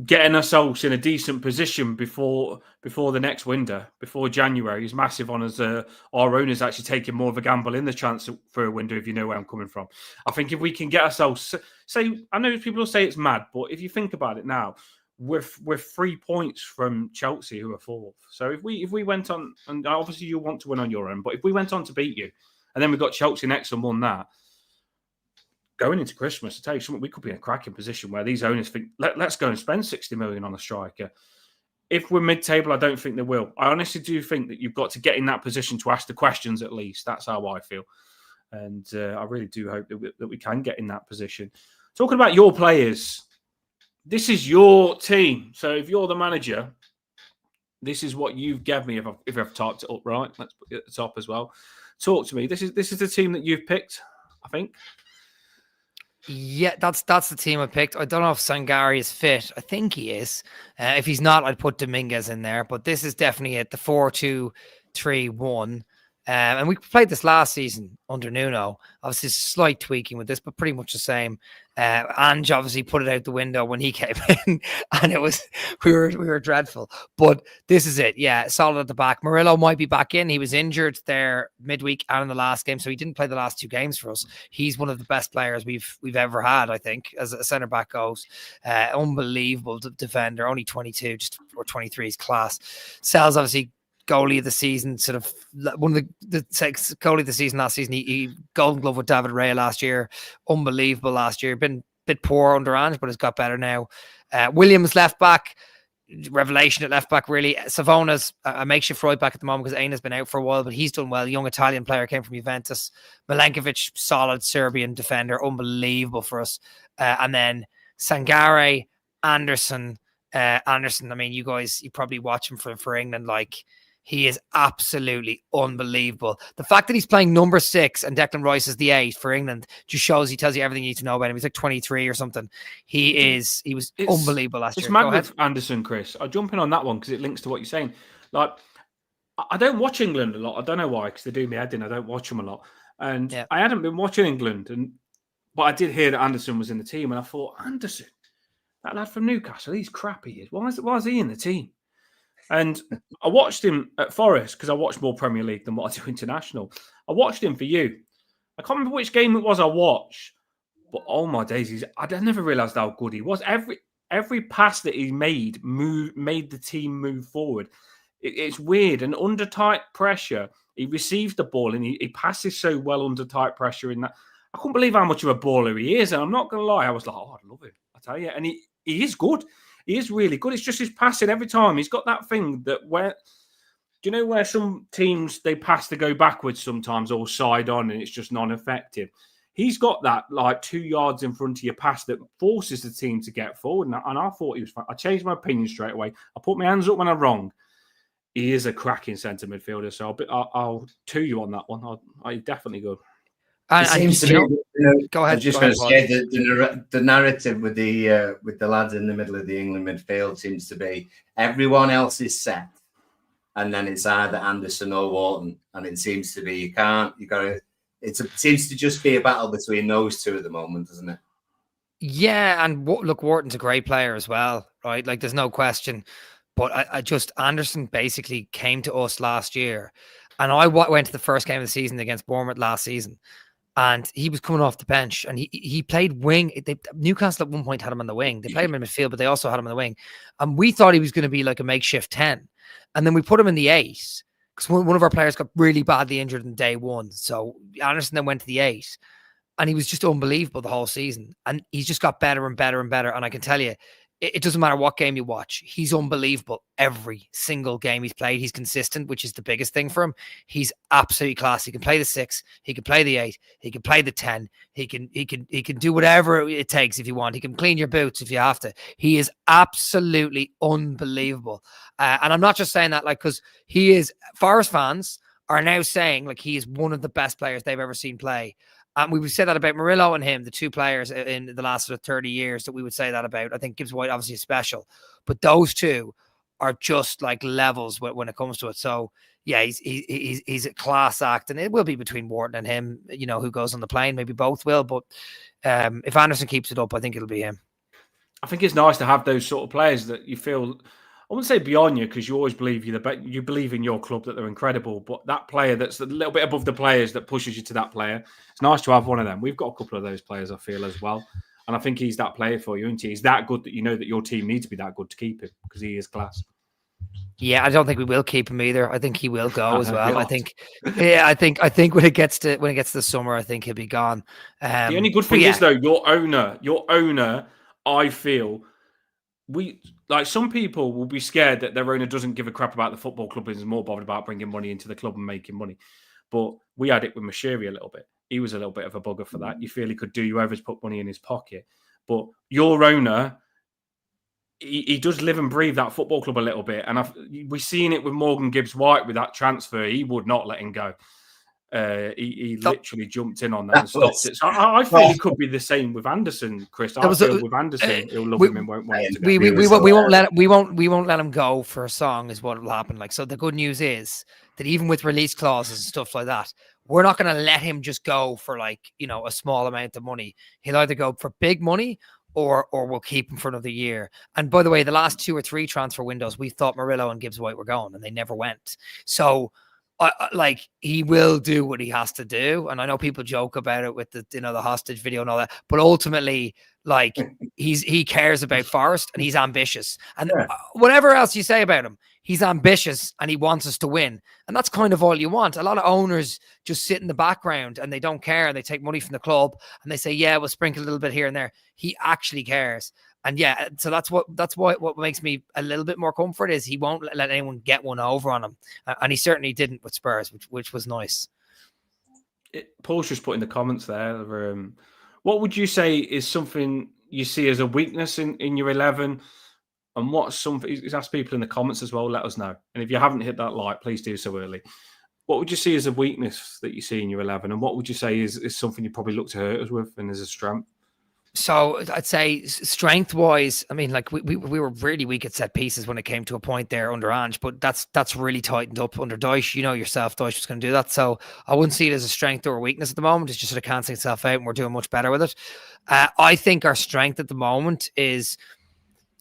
getting ourselves in a decent position before the next window, before January, is massive on us. Our owners actually taking more of a gamble in the transfer for a window, if you know where I'm coming from. I think if we can get ourselves, I know people will say it's mad, but if you think about it now, we're 3 points from Chelsea, who are fourth. So if we went on, and obviously you want to win on your own, but if we went on to beat you, and then we got Chelsea next and won that, going into Christmas, I tell you something, we could be in a cracking position where these owners think, let's go and spend 60 million on a striker. If we're mid-table, I don't think they will. I honestly do think that you've got to get in that position to ask the questions at least. That's how I feel. And I really do hope that we can get in that position. Talking about your players, this is your team. So if you're the manager, this is what you've given me if I've typed it up right. Let's put it at the top as well. Talk to me. This is the team that you've picked, I think. Yeah, that's the team I picked. I don't know if Sangare is fit. I think he is. If he's not, I'd put Dominguez in there. But this is definitely it, the 4-2-3-1. And we played this last season under Nuno. Obviously, slight tweaking with this, but pretty much the same. Ange obviously put it out the window when he came in, and we were dreadful. But this is it. Yeah, solid at the back. Murillo might be back in. He was injured there midweek and in the last game, so he didn't play the last 2 games for us. He's one of the best players we've ever had, I think, as a centre back goes. Unbelievable defender, only 22, or 23 is class. Sells obviously goalie of the season, sort of one of the goalie of the season last season. He Golden Glove with David Raya last year. Unbelievable last year. Been a bit poor under Ange, but has got better now. Williams left back, revelation at left back really. Savona's a makeshift right back at the moment because Aina's been out for a while, but he's done well. Young Italian player, came from Juventus. Milenkovic, solid Serbian defender, unbelievable for us. And then Sangare, Anderson. I mean, you probably watch him for England. Like, he is absolutely unbelievable. The fact that he's playing number 6 and Declan Rice is the 8 for England just he tells you everything you need to know about him. He's like 23 or something. He was unbelievable last year. It's mad with Anderson, Chris. I'll jump in on that one because it links to what you're saying. Like, I don't watch England a lot. I don't know why, because they do me head in. I don't watch them a lot. And I hadn't been watching England, but I did hear that Anderson was in the team, and I thought, Anderson, that lad from Newcastle, he's crap, he is. Why is he in the team? And I watched him at Forest because I watched more Premier League than what I do international. I watched him for you. I can't remember which game it was I watched, but oh my days, I never realised how good he was. Every pass that he made the team move forward. It's weird. And under tight pressure, he receives the ball and he passes so well under tight pressure. In that, I couldn't believe how much of a baller he is. And I'm not going to lie, I was like, oh, I love him. I tell you. And he is good. He is really good. It's just his passing every time. He's got that thing that do you know where some teams, they pass to go backwards sometimes or side on and it's just non-effective? He's got that like 2 yards in front of your pass that forces the team to get forward. And I thought he was fine. I changed my opinion straight away. I put my hands up when I'm wrong. He is a cracking centre midfielder. So I'll 2 you on that one. He's definitely good. It seems to be. Go ahead. I was just going to say the narrative with the lads in the middle of the England midfield seems to be everyone else is set, and then it's either Anderson or Wharton, and it seems to be it seems to just be a battle between those two at the moment, doesn't it? Yeah, and look, Wharton's a great player as well, right? Like, there's no question. But Anderson basically came to us last year, and I went to the first game of the season against Bournemouth last season. And he was coming off the bench and he played wing. Newcastle at one point had him on the wing. They played him in midfield, but they also had him on the wing. And we thought he was going to be like a makeshift 10. And then we put him in the 8 because one of our players got really badly injured in day 1. So Anderson then went to the 8 and he was just unbelievable the whole season. And he's just got better and better and better. And I can tell you, it doesn't matter what game you watch. He's unbelievable. Every single game he's played, he's consistent, which is the biggest thing for him. He's absolutely class. He can play the 6. He can play the 8. He can play the 10. He can do whatever it takes if you want. He can clean your boots if you have to. He is absolutely unbelievable. And I'm not just saying that because he is. Forest fans are now saying he is one of the best players they've ever seen play. And we would say that about Murillo and him, the two players in the last sort of 30 years that we would say that about. I think Gibbs White obviously is special, but those two are just like levels when it comes to it. So yeah, he's a class act, and it will be between Wharton and him, who goes on the plane. Maybe both will, but if Anderson keeps it up, I think it'll be him. I think it's nice to have those sort of players that you feel, I wouldn't say beyond you, because you always believe you believe in your club that they're incredible, but that player that's a little bit above the players that pushes you to that player, it's nice to have one of them. We've got a couple of those players, I feel, as well. And I think he's that player for you, isn't he? He's that good that you know that your team needs to be that good to keep him, because he is class. Yeah, I don't think we will keep him either. I think he will go as well. I think when it gets to the summer, I think he'll be gone. The only good thing is though, your owner, I feel some people will be scared that their owner doesn't give a crap about the football club and is more bothered about bringing money into the club and making money. But we had it with Mashiri a little bit. He was a little bit of a bugger for that. You feel he could do whoever's put money in his pocket. But your owner, he does live and breathe that football club a little bit. And we've seen it with Morgan Gibbs-White with that transfer. He would not let him go. He literally jumped in on that and stopped it. So I feel it could be the same with Anderson, Chris. I feel with Anderson, he'll love him and won't want him to go. We won't let him go for a song is what will happen. Like, so the good news is that even with release clauses and stuff like that, we're not going to let him just go for a small amount of money. He'll either go for big money or we'll keep him for another year. And by the way, the last 2 or 3 transfer windows, we thought Murillo and Gibbs-White were going and they never went. So he will do what he has to do. And I know people joke about it with the hostage video and all that, but ultimately, he cares about Forest and he's ambitious. And whatever else you say about him, he's ambitious and he wants us to win. And that's kind of all you want. A lot of owners just sit in the background and they don't care. And they take money from the club and they say, yeah, we'll sprinkle a little bit here and there. He actually cares. And yeah, so that's what makes me a little bit more comfort is he won't let anyone get one over on him. And he certainly didn't with Spurs, which was nice. Paul's just put in the comments there. What would you say is something you see as a weakness in your 11? And what's something, he's asked people in the comments as well, let us know. And if you haven't hit that like, please do so early. What would you see as a weakness that you see in your 11? And what would you say is something you probably look to hurt us with and as a strength? So I'd say strength-wise, I mean, we were really weak at set pieces when it came to a point there under Ange, but that's really tightened up under Dyche. You know yourself, Dyche was going to do that. So I wouldn't see it as a strength or a weakness at the moment. It's just sort of cancelling itself out and we're doing much better with it. I think our strength at the moment is,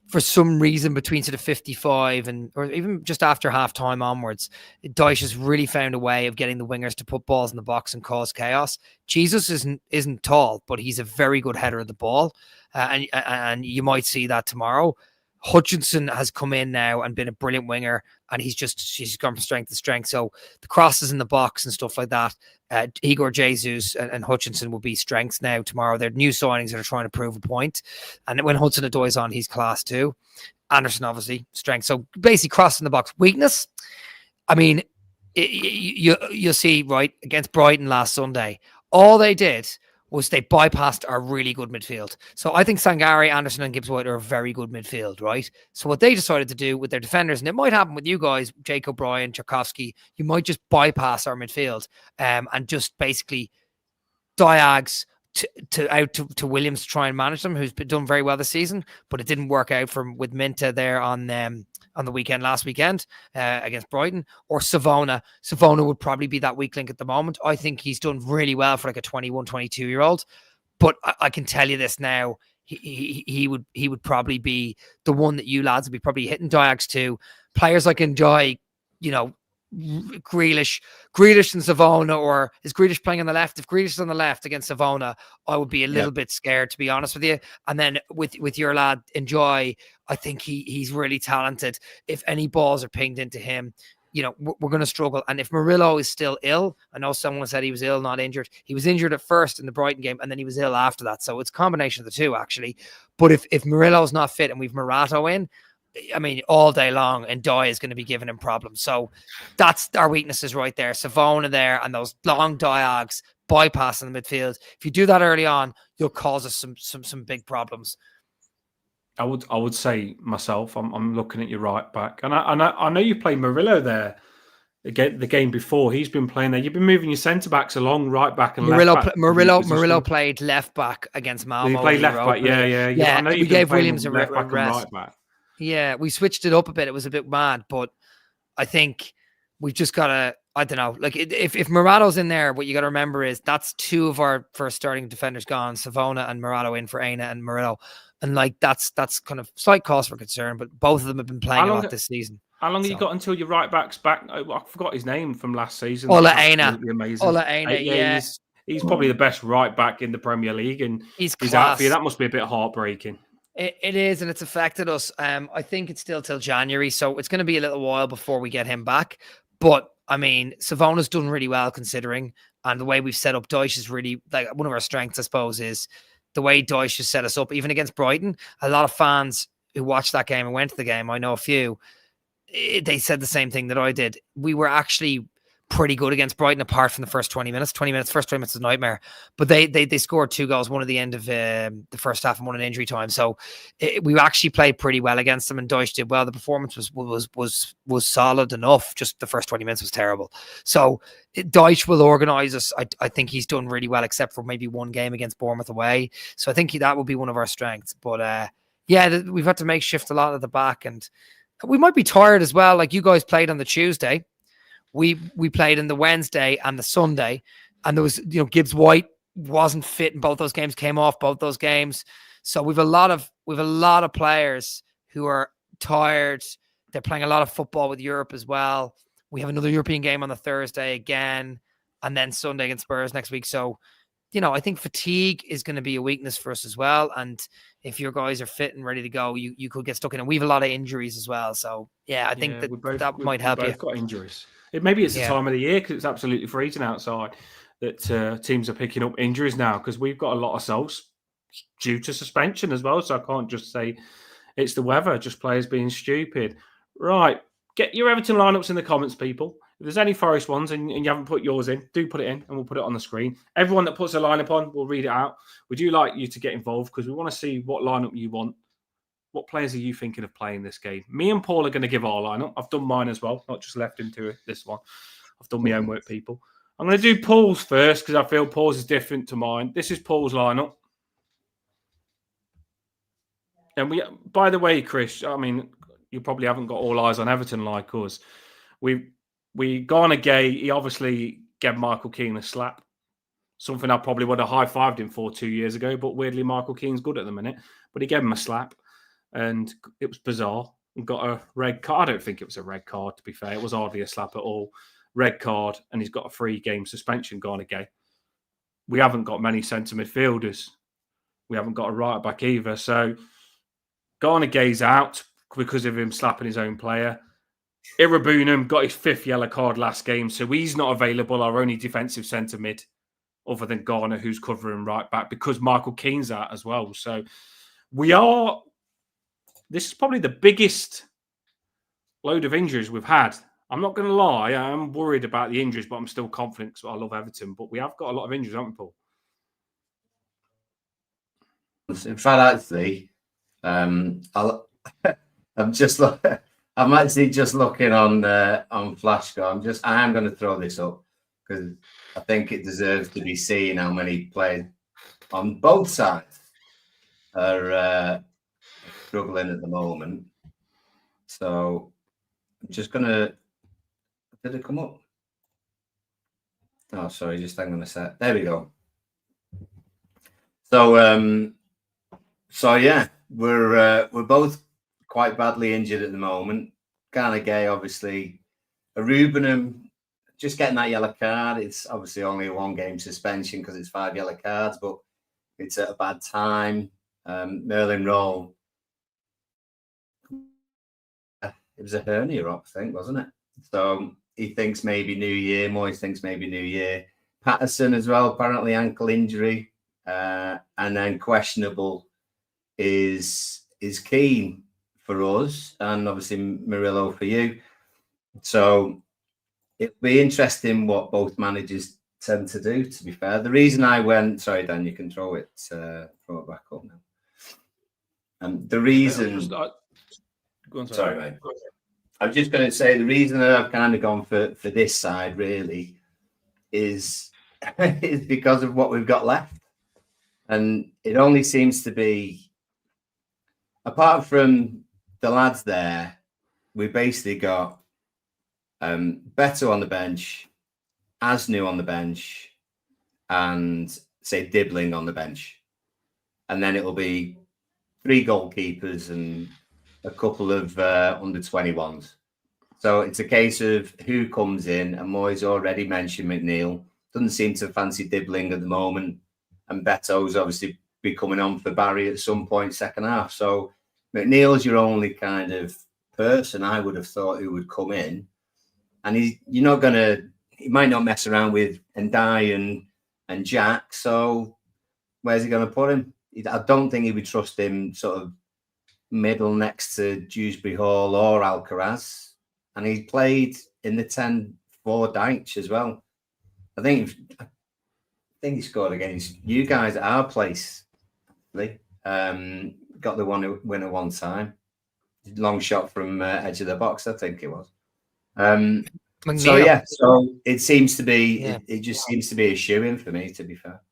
for some reason, between sort of 55 or even just after half time onwards, Dyche has really found a way of getting the wingers to put balls in the box and cause chaos. Jesus isn't tall, but he's a very good header of the ball. And you might see that tomorrow. Hutchinson has come in now and been a brilliant winger, and he's gone from strength to strength. So the crosses in the box and stuff like that, Igor Jesus and Hutchinson will be strengths now tomorrow. They're new signings that are trying to prove a point. And when Hudson-Odoi's on, he's class too. Anderson, obviously, strength. So basically crossing the box. Weakness, I mean, you'll see, right, against Brighton last Sunday, all they did was they bypassed our really good midfield. So I think Sangare, Anderson and Gibbs-White are a very good midfield, right? So what they decided to do with their defenders, and it might happen with you guys, Jake O'Brien, Tchaikovsky, you might just bypass our midfield and just basically diags to Williams to try and manage them, who's been done very well this season, but it didn't work out with Minta there on the last weekend against Brighton, or Savona. Savona would probably be that weak link at the moment. I think he's done really well for like a 21, 22-year-old, but I can tell you this now, he would probably be the one that you lads would be probably hitting diags to. Players like Enjoy, Grealish and Savona, or is Grealish playing on the left? If Grealish is on the left against Savona, I would be a little bit scared, to be honest with you. And then with your lad Enjoy, I think he's really talented. If any balls are pinged into him, we're going to struggle. And if Murillo is still ill, I know someone said he was ill, not injured. He was injured at first in the Brighton game, and then he was ill after that. So it's a combination of the two, actually. But if Murillo's not fit and we've Morato in, I mean, all day long, and Dye is going to be giving him problems. So that's our weaknesses right there. Savona there and those long diags bypassing the midfield. If you do that early on, you'll cause us some big problems. I would say myself, I'm looking at your right back, and I know you play Murillo there Again, the game before, he's been playing there. You've been moving your centre backs along, right back and left back. Murillo played left back against Malmo. He played left back, yeah. I know we gave Williams a left back and rest. right back. Yeah, we switched it up a bit. It was a bit mad, but I think we've just got to, I don't know, like if Morato's in there, what you got to remember is that's two of our first starting defenders gone, Savona and Morato in for Aina and Murillo. And like that's kind of slight cause for concern, but both of them have been playing a lot this season. How long have you got until your right back's back? I forgot his name from last season. Ola Aina. Amazing. Ola Aina, yeah. He's probably the best right back in the Premier League, and he's out for you. That must be a bit heartbreaking. It is, and it's affected us. I think it's still till January, so it's going to be a little while before we get him back. But I mean, Savona's done really well considering, and the way we've set up Deutsch is really like one of our strengths, I suppose, is the way Deutsch has set us up. Even against Brighton, a lot of fans who watched that game and went to the game, I know a few, they said the same thing that I did. We were actually pretty good against Brighton apart from the first 20 minutes. First 20 minutes was a nightmare. But they scored 2 goals, one at the end of the first half and one in injury time. So we actually played pretty well against them, and Deutsch did well. The performance was solid enough. Just the first 20 minutes was terrible. So Deutsch will organise us. I think he's done really well, except for maybe one game against Bournemouth away. So I think that will be one of our strengths. But we've had to make shift a lot at the back, and we might be tired as well. Like you guys played on the Tuesday. We played in the Wednesday and the Sunday, and there was, Gibbs White wasn't fit in both those games, came off both those games. So we've a lot of players who are tired. They're playing a lot of football with Europe as well. We have another European game on the Thursday again, and then Sunday against Spurs next week. So, I think fatigue is going to be a weakness for us as well. And if your guys are fit and ready to go, you could get stuck in. And we have a lot of injuries as well. So, I think that might help you. We've got injuries. Maybe it's the time of the year because it's absolutely freezing outside that teams are picking up injuries now, because we've got a lot of souls due to suspension as well. So I can't just say it's the weather, just players being stupid. Right. Get your Everton lineups in the comments, people. If there's any Forest ones and you haven't put yours in, do put it in and we'll put it on the screen. Everyone that puts a lineup on, we'll read it out. We do like you to get involved because we want to see what lineup you want. What players are you thinking of playing this game? Me and Paul are going to give our lineup. I've done mine as well, not just left into this one. I've done my own work, people. I'm going to do Paul's first because I feel Paul's is different to mine. This is Paul's lineup. And by the way, Chris, I mean, you probably haven't got all eyes on Everton like us. We Garner Gay, he obviously gave Michael Keane a slap. Something I probably would have high-fived him for 2 years ago, but weirdly, Michael Keane's good at the minute. But he gave him a slap. And it was bizarre. And got a red card. I don't think it was a red card, to be fair. It was hardly a slap at all. Red card, and he's got a 3-game suspension gone again. We haven't got many centre midfielders. We haven't got a right back either. So Garner Gay's out because of him slapping his own player. Irabunum got his 5th yellow card last game, so he's not available. Our only defensive centre mid, other than Garner, who's covering right back, because Michael Keane's out as well. So this is probably the biggest load of injuries we've had. I'm not going to lie. I'm worried about the injuries, but I'm still confident because I love Everton. But we have got a lot of injuries, haven't we, Paul? In fact, actually, I'm actually just looking on Flashscore. I am going to throw this up because I think it deserves to be seen how many players on both sides are struggling at the moment. So I'm just gonna. Did it come up? Oh, sorry, just hang on a sec. There we go. So yeah, we're both quite badly injured at the moment. Garner Gay, obviously, Rubenham just getting that yellow card. It's obviously only a 1-game suspension because it's 5 yellow cards, but it's at a bad time. Merlin Roll. It was a hernia up, I think, wasn't it? So he thinks maybe New Year. Moyes thinks maybe New Year. Patterson as well, apparently ankle injury. And then questionable is Keane for us, and obviously Murillo for you. So it'll be interesting what both managers tend to do, to be fair. The reason I went... Sorry, Dan, you can throw it back up now. The reason... Go on, sorry, mate. I'm just going to say the reason that I've kind of gone for this side really is is because of what we've got left, and it only seems to be, apart from the lads there, we basically got Beto on the bench, Asnu on the bench, and say Dibbling on the bench, and then it'll be 3 goalkeepers and a couple of under 21s. So it's a case of who comes in, and Moyes already mentioned McNeil. Doesn't seem to fancy Dibbling at the moment, and Beto's obviously be coming on for Barry at some point second half. So McNeil's your only kind of person I would have thought who would come in, and he might not mess around with Ndai and Jack. So where's he going to put him? I don't think he would trust him sort of middle next to Dewsbury Hall or Alcaraz. And he played in the 10 for Deitch as well. I think he scored against you guys at our place. Got the winner one time. Long shot from edge of the box, I think it was. So it seems to be, it just seems to be a shoe-in for me, to be fair.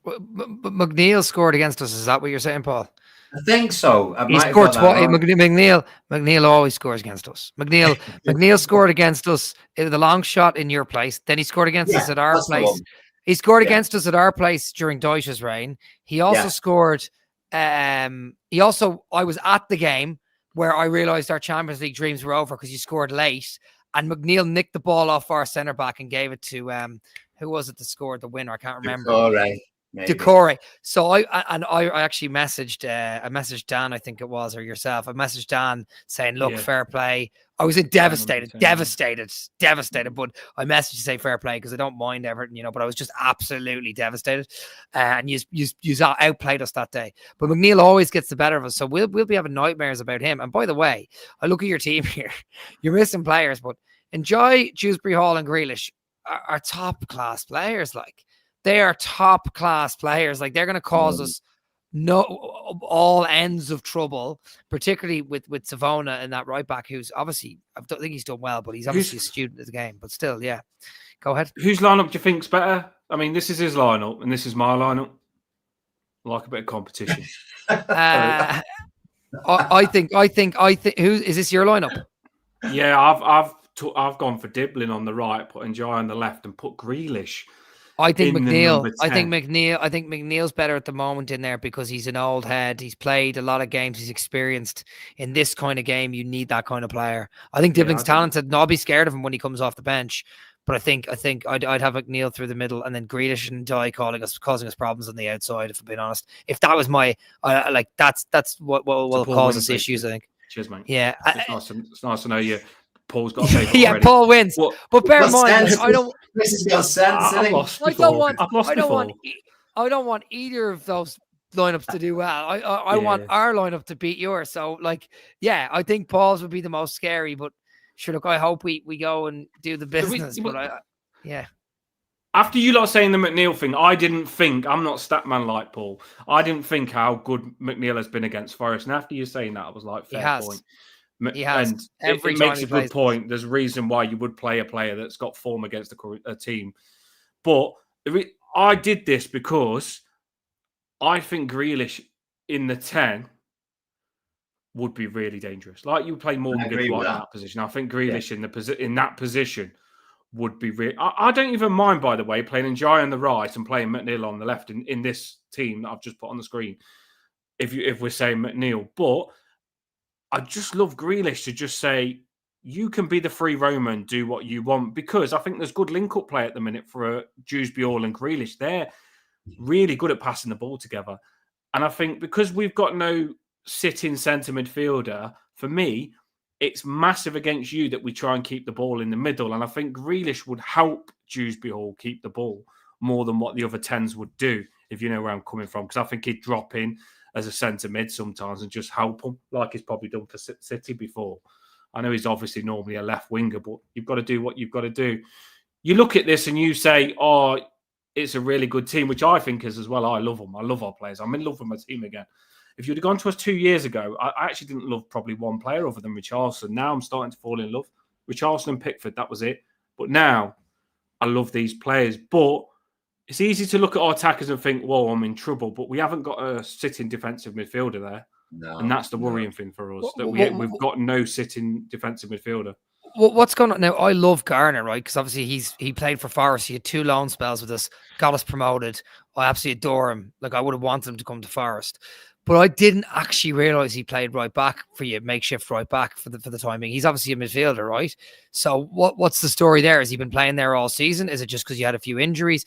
But McNeil scored against us. Is that what you're saying, Paul? I think so. He scored twice. McNeil always scores against us. McNeil scored against us in the long shot in your place. Then he scored against us at our place. He scored against us at our place during Deutsch's reign. He also scored. I was at the game where I realised our Champions League dreams were over because he scored late, and McNeil nicked the ball off our centre back and gave it to who was it that scored the winner? I can't remember. Decore. So I actually messaged Dan, I think it was, or yourself. I messaged Dan saying, look, fair play. I was devastated. But I messaged to say fair play because I don't mind Everton, but I was just absolutely devastated. And you outplayed us that day. But McNeil always gets the better of us. So we'll be having nightmares about him. And by the way, I look at your team here. You're missing players, but enjoy Dewsbury Hall and Grealish are top class players. Like, they are top class players. Like, they're going to cause us all ends of trouble, particularly with Savona and that right back, who's obviously, I don't think he's done well, but he's obviously a student of the game. But still, yeah. Go ahead. Whose lineup do you think's better? I mean, this is his lineup, and this is my lineup. I like a bit of competition. I think. Who is this? Your lineup? Yeah, I've gone for Dibbling on the right, put Njai on the left, and put Grealish. I think McNeil's better at the moment in there because he's an old head. He's played a lot of games. He's experienced. In this kind of game, you need that kind of player. I think Dibbling's talented, and I'll be scared of him when he comes off the bench. But I think I'd have McNeil through the middle, and then Grealish and Ndai causing us problems on the outside. If I'm being honest, if that was my that's what will cause us issues. I think. Cheers, mate. Yeah, it's nice to know you. Paul's got a paper yeah, already. Paul wins. But bear in mind, I don't. This has got sense. I don't want either of those lineups to do well. I want our lineup to beat yours. So, I think Paul's would be the most scary. But sure, look, I hope we go and do the business. After you lot saying the McNeil thing, I didn't think, I'm not Statman like Paul. I didn't think how good McNeil has been against Forest. And after you saying that, I was like, fair point. He has. And it makes a good point. There's a reason why you would play a player that's got form against a team. But I did this because I think Grealish in the 10 would be really dangerous. Like, you play Morgan Gibbs in that position. I think Grealish in that position would be really... I don't even mind, by the way, playing Njai on the right and playing McNeil on the left in this team that I've just put on the screen, if we're saying McNeil. But I just love Grealish to just say, you can be the free roamer and do what you want, because I think there's good link-up play at the minute for Dewsbury Hall and Grealish. They're really good at passing the ball together. And I think because we've got no sitting centre midfielder, for me, it's massive against you that we try and keep the ball in the middle. And I think Grealish would help Dewsbury Hall keep the ball more than what the other 10s would do, if you know where I'm coming from. Because I think he'd drop in as a centre mid sometimes and just help him, like he's probably done for City before. I know he's obviously normally a left winger, but you've got to do what you've got to do. You look at this and you say, it's a really good team, which I think is as well. I love them. I love our players. I'm in love with my team again. If you'd have gone to us 2 years ago, I actually didn't love probably one player other than Richarlison. Now I'm starting to fall in love. Richarlison and Pickford, that was it. But now I love these players. But it's easy to look at our attackers and think, whoa, I'm in trouble. But we haven't got a sitting defensive midfielder there. No, and that's the worrying thing for us, that we've got no sitting defensive midfielder. What's going on now? I love Garner, right? Because obviously he played for Forest. He had 2 loan spells with us, got us promoted. I absolutely adore him. Like, I would have wanted him to come to Forest. But I didn't actually realise he played right back for you, makeshift right back for the time being. He's obviously a midfielder, right? So what's the story there? Has he been playing there all season? Is it just because you had a few injuries?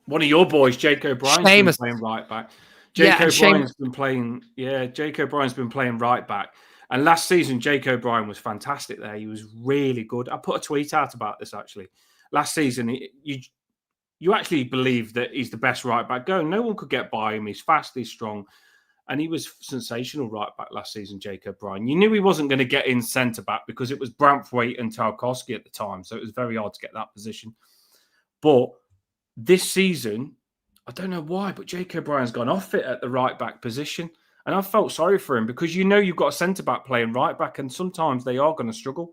One of your boys, Jake O'Brien's been playing right back. Jake O'Brien's been playing. Yeah, Jake O'Brien's been playing right back. And last season, Jake O'Brien was fantastic there. He was really good. I put a tweet out about this, actually. Last season, you actually believe that he's the best right back going. No one could get by him. He's fast, he's strong. And he was sensational right back last season, Jake O'Brien. You knew he wasn't going to get in centre back because it was Branthwaite and Tarkowski at the time. So it was very hard to get that position. But this season, I don't know why, but Jake O'Brien's gone off it at the right back position. And I felt sorry for him because you know you've got a centre back playing right back, and sometimes they are going to struggle.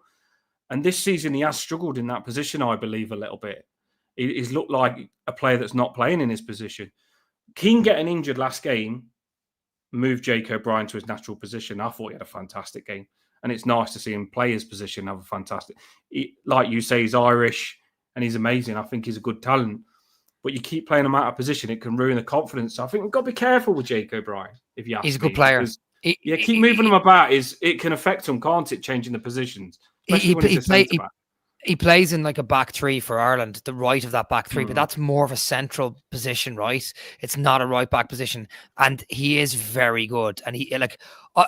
And this season he has struggled in that position, I believe, a little bit. He's looked like a player that's not playing in his position. Keane getting injured last game moved Jake O'Brien to his natural position. I thought he had a fantastic game. And it's nice to see him play his position, have a fantastic... like you say, he's Irish and he's amazing. I think he's a good talent. But you keep playing him out of position, it can ruin the confidence. So I think we've got to be careful with Jake O'Brien, if you ask me. He's a good player. Keep moving him about. It can affect him, can't it, changing the positions? Especially when he's a centre-back. He plays in like a back 3 for Ireland, the right of that back 3, but that's more of a central position, right? It's not a right back position, and he is very good. And I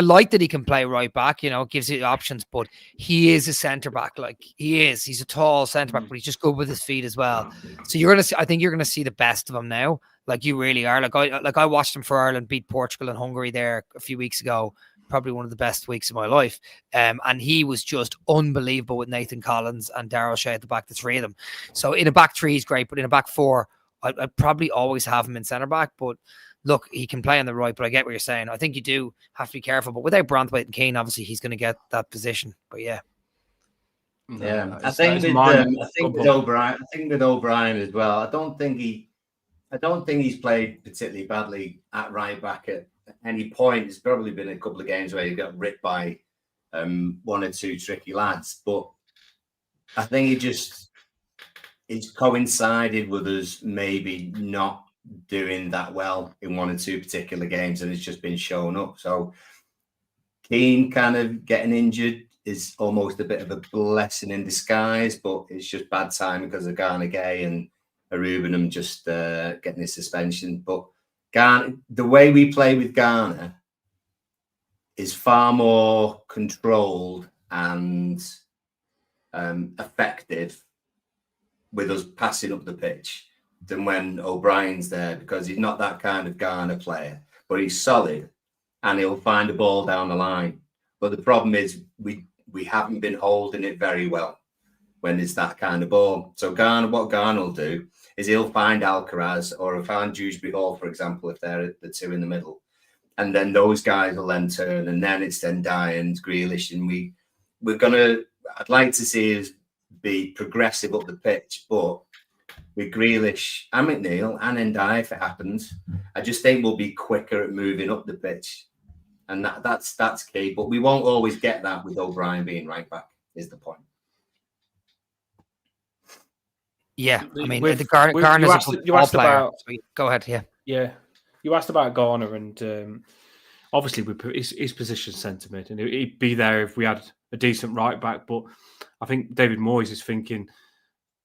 like that he can play right back. You know, it gives you options, but he is a centre back. Like he's a tall centre back, but he's just good with his feet as well. So I think you're gonna see the best of him now. Like you really are. I watched him for Ireland beat Portugal and Hungary there a few weeks ago. Probably one of the best weeks of my life. And he was just unbelievable with Nathan Collins and Darryl Shea at the back, the 3 of them. So in a back 3, he's great, but in a back 4, I'd probably always have him in centre back. But look, he can play on the right, but I get what you're saying. I think you do have to be careful. But without Branthwaite and Keane, obviously he's going to get that position. But yeah. Yeah, I think with O'Brien as well, I don't think he's played particularly badly at right back at any point. There's probably been a couple of games where he got ripped by 1 or 2 tricky lads, but I think it's coincided with us maybe not doing that well in 1 or 2 particular games, and it's just been shown up. So Keane kind of getting injured is almost a bit of a blessing in disguise, but it's just bad timing because of Garner Gay and Arubanum just getting his suspension. But Garner, the way we play with Garner is far more controlled and effective with us passing up the pitch than when O'Brien's there, because he's not that kind of Garner player, but he's solid and he'll find a ball down the line. But the problem is we haven't been holding it very well when it's that kind of ball. So what Garner will do is he'll find Alcaraz or he'll find Dewsbury Hall, for example, if they're the 2 in the middle. And then those guys will then turn, and then it's then Dyens, Grealish, and I'd like to see us be progressive up the pitch, but with Grealish and McNeil and Ndiaye, if it happens, I just think we'll be quicker at moving up the pitch. And that's key. But we won't always get that with O'Brien being right back, is the point. Yeah, I mean, Garner's a good ball player. Go ahead, yeah. Yeah, you asked about Garner, and obviously we put his position centre mid, and he'd be there if we had a decent right back. But I think David Moyes is thinking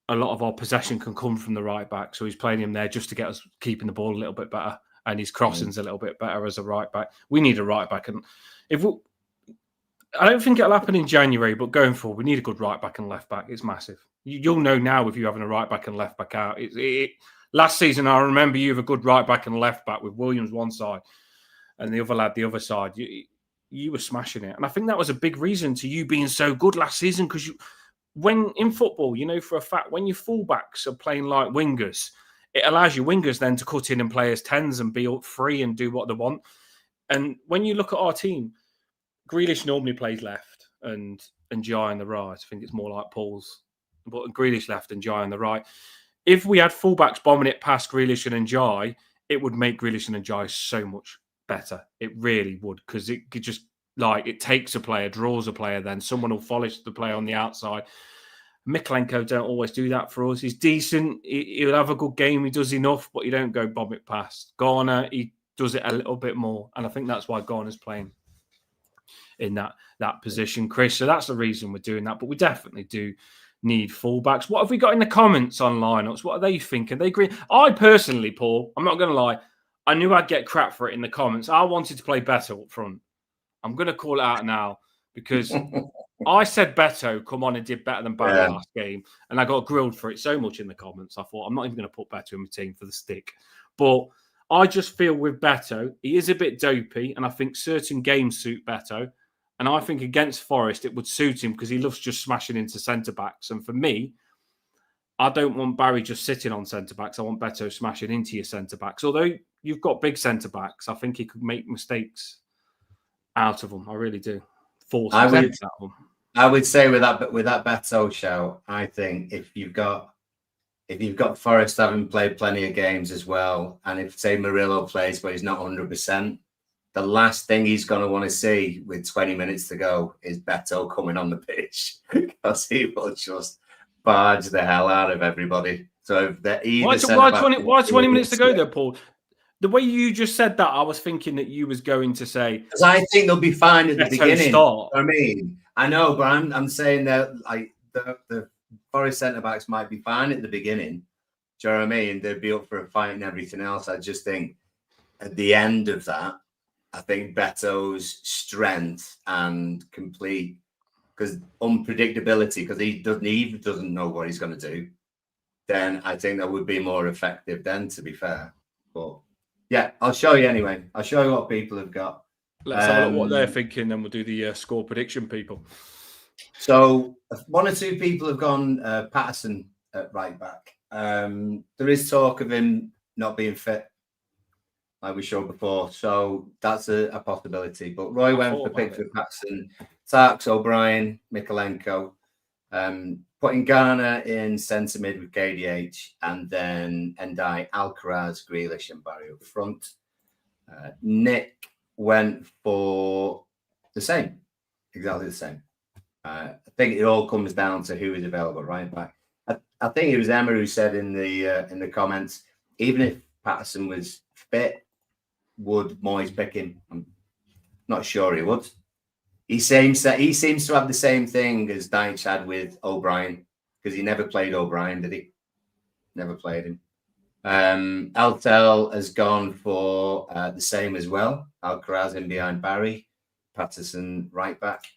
a lot of our possession can come from the right back, so he's playing him there just to get us keeping the ball a little bit better, and his crossing's a little bit better as a right back. We need a right back, and I don't think it'll happen in January, but going forward, we need a good right back and left back. It's massive. You'll know now if you're having a right back and left back out. Last season, I remember you have a good right back and left back with Williams one side and the other lad the other side. You were smashing it. And I think that was a big reason to you being so good last season, because when in football, you know for a fact, when your fullbacks are playing like wingers, it allows your wingers then to cut in and play as 10s and be up free and do what they want. And when you look at our team, Grealish normally plays left and Jai on the right. I think it's more like Paul's, but Grealish left and Jai on the right. If we had fullbacks bombing it past Grealish and Jai, it would make Grealish and Jai so much better. It really would, because it could just it takes a player, draws a player, then someone will polish the player on the outside. Mikalenko don't always do that for us. He's decent. He'll have a good game. He does enough, but he don't go bomb it past. Garner, he does it a little bit more. And I think that's why Garner's playing in that position, Chris. So that's the reason we're doing that. But we definitely do need fullbacks. What have we got in the comments on lineups? What are they thinking? They agree. I personally, Paul, I'm not going to lie, I knew I'd get crap for it in the comments. I wanted to play Beto up front. I'm going to call it out now because I said Beto come on and did better than Barry last game, and I got grilled for it so much in the comments. I thought, I'm not even going to put Beto in my team for the stick. But I just feel with Beto, he is a bit dopey, and I think certain games suit Beto. And I think against Forest, it would suit him because he loves just smashing into centre-backs. And for me, I don't want Barry just sitting on centre-backs. I want Beto smashing into your centre-backs. Although you've got big centre-backs, I think he could make mistakes out of them. I really do. I would say with that Beto show, I think if you've got Forest having played plenty of games as well, and if say Murillo plays but he's not 100%, the last thing he's going to want to see with 20 minutes to go is Beto coming on the pitch because he will just barge the hell out of everybody. So if they're either why 20 minutes to go there, Paul? The way you just said that, I was thinking that you was going to say, because I think they'll be fine at the beginning. Start. I mean, I know, but I'm saying that like the Forest centre backs might be fine at the beginning. Do you know what I mean? They'd be up for a fight and everything else. I just think at the end of that, I think Beto's strength and complete because unpredictability, because he doesn't know what he's going to do. Then I think that would be more effective. Then, to be fair, but yeah, I'll show you anyway. I'll show you what people have got. Let's have a look what they're thinking, then we'll do the score prediction, people. So one or two people have gone Patterson at right back. There is talk of him not being fit, like we showed before. So that's a possibility. But Roy went for Pickford, Patterson, Tarks, O'Brien, Mikalenko, putting Garner in centre mid with KDH, and then Endai, Alcaraz, Grealish, and Barry up front. Nick went for the same, exactly the same. I think it all comes down to who is available right back. I think it was Emma who said in the comments, even if Patterson was fit, would Moyes pick him? I'm not sure he would. He seems to have the same thing as Deitch had with O'Brien, because he never played O'Brien, did he? Never played him. Altel has gone for the same as well. Alcaraz in behind Barry, Patterson right back.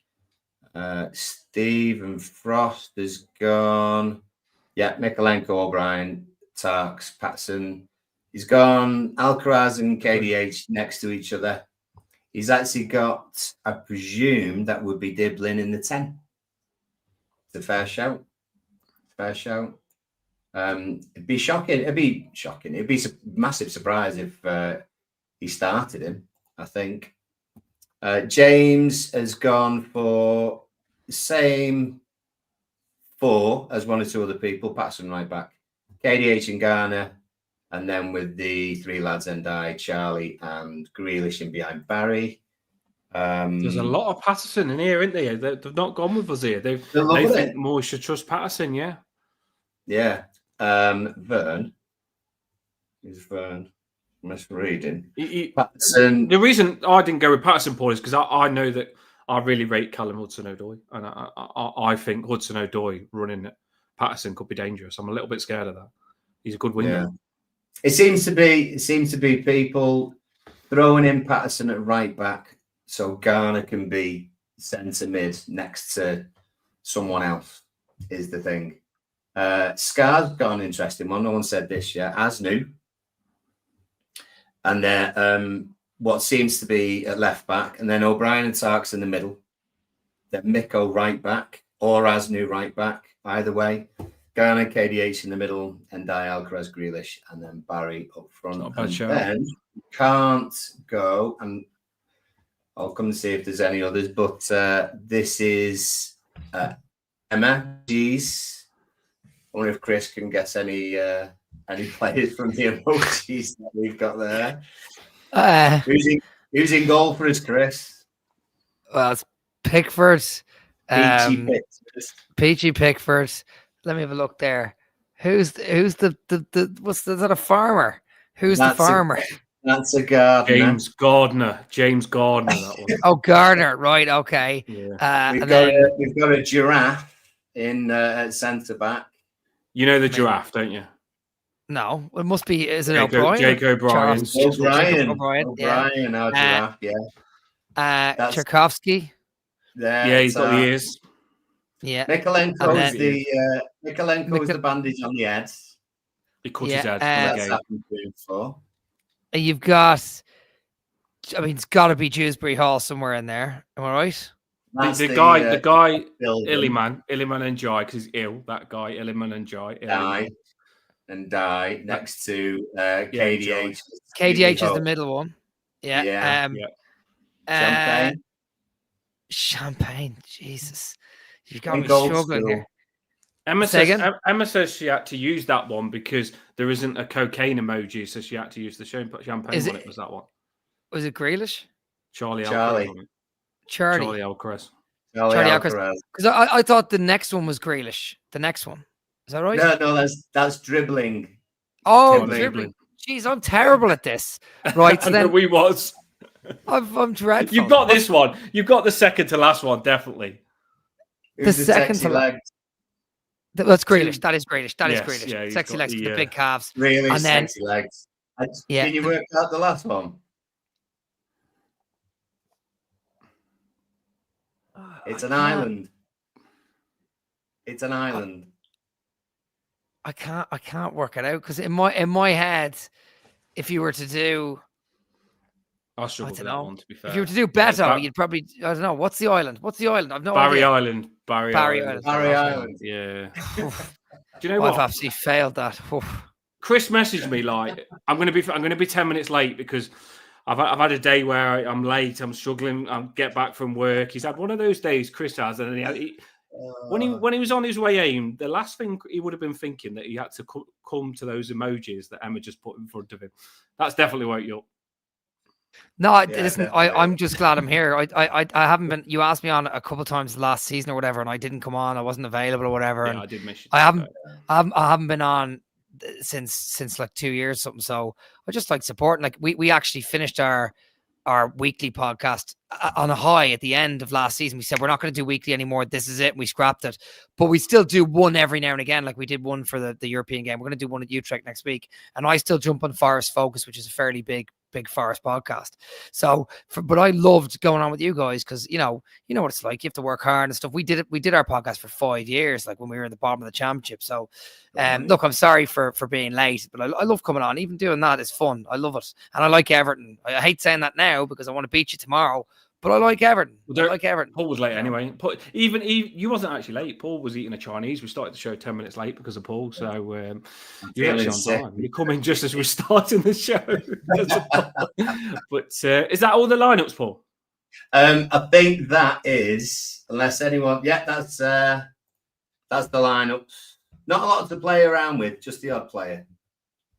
Stephen Frost has gone. Yeah, Mikalenko, O'Brien, Tarks, Patterson. He's gone Alcaraz and KDH next to each other. He's actually got, I presume, that would be Diblin in the 10. It's a fair shout. Fair shout. It'd be shocking. It'd be a massive surprise if he started him, I think. James has gone for the same 4 as one or two other people. Patterson right back, KDH and Garner, and then with the 3 lads, Endai, Charlie, and Grealish in behind Barry. There's a lot of Patterson in here, isn't there? They've not gone with us here. They think more should trust Patterson, yeah. Yeah. Vern. Who's Vern? Misreading. Patterson. The reason I didn't go with Patterson, Paul, is because I know that I really rate Callum Hudson-Odoi, and I think Hudson-Odoi running at Patterson could be dangerous. I'm a little bit scared of that. He's a good winger. Yeah. It seems to be people throwing in Patterson at right back so Garner can be centre mid next to someone else is the thing. Scar's got an interesting one. No one said this yet. Asnu. And then what seems to be at left back, and then O'Brien and Tarks in the middle. Then Miko right back or Asnu right back. Either way. Garner, KDH in the middle, and Alcaraz, Grealish, and then Barry up front. Not a bad And shout. then you can't go, and I'll come and see if there's any others, but this is Emma. Geez. I wonder if Chris can guess any players from the emojis that we've got there. Who's in goal for us, Chris? Well, it's Pickford. Peachy Peachy Pickford. Let me have a look there. Who's the is that a farmer? Who's the farmer? That's a Gardner. James Gardner. That one. Oh, Gardner. Right. Okay. Yeah. We've got a giraffe in at centre back. You know the giraffe, don't you? No, it must be. Is it O'Brien? Jake O'Brien. O'Brien, our giraffe. Yeah. Tchaikovsky. Yeah, he's got the ears. Yeah. Mikolenko's the bandage on the head. He cut his head. That's happened to him before. You've got. I mean, it's got to be Dewsbury Hall somewhere in there. Am I right? The guy, Illiman and Jai, because he's ill. That guy, Illiman and Jai. Die next to KDH. KDH is the middle one. Yeah. Champagne. Jesus. You've got me struggling here. Emma says she had to use that one because there isn't a cocaine emoji, so she had to use the champagne one. It was that one. Was it Grealish? Charlie Alcaraz. Because I thought the next one was Grealish. The next one. Is that right? No, that's dribbling. Oh, dribbling. Jeez, I'm terrible at this. Right, so then we was. I'm dreadful. You've got this one. You've got the second to last one, definitely. The second to last. That's Grealish. That is Grealish. Yes, Grealish. Yeah, sexy legs with the big calves. Really and sexy legs. Can you work out the last one? It's an island. It's an island. I can't work it out because in my head, if you were to do, I struggle with that one, to be fair. If you were to do Beto, you'd probably, I don't know, what's the island? I've no idea. Barry Island. Yeah. Do you know what? I've absolutely failed that. Chris messaged me like, I'm going to be 10 minutes late because I've had a day where I'm late, I'm struggling, I get back from work. He's had one of those days, Chris has, and when he was on his way home, the last thing he would have been thinking that he had to come to those emojis that Emma just put in front of him. That's definitely woke you up. No, listen, I'm just glad I'm here. I haven't been. You asked me on a couple of times last season or whatever, and I didn't come on. I wasn't available or whatever. Yeah, and I did miss you. I haven't been on since like 2 years something. So I just like supporting. Like we actually finished our weekly podcast on a high at the end of last season. We said we're not going to do weekly anymore. This is it. We scrapped it, but we still do one every now and again. Like we did one for the European game. We're going to do one at Utrecht next week, and I still jump on Forest Focus, which is a fairly big Forest podcast. So, but I loved going on with you guys because you know what it's like. You have to work hard and stuff. We did our podcast for 5 years, like when we were in the bottom of the championship. So, look, I'm sorry for being late, but I love coming on. Even doing that is fun. I love it, and I like Everton. I hate saying that now because I want to beat you tomorrow. But I like Everton. Paul was late anyway. Even you wasn't actually late. Paul was eating a Chinese. We started the show 10 minutes late because of Paul. So you're actually on time. You come in just as we're starting the show. But is that all the lineups, Paul? I think that is, unless anyone. Yeah, that's the lineups. Not a lot to play around with, just the odd player.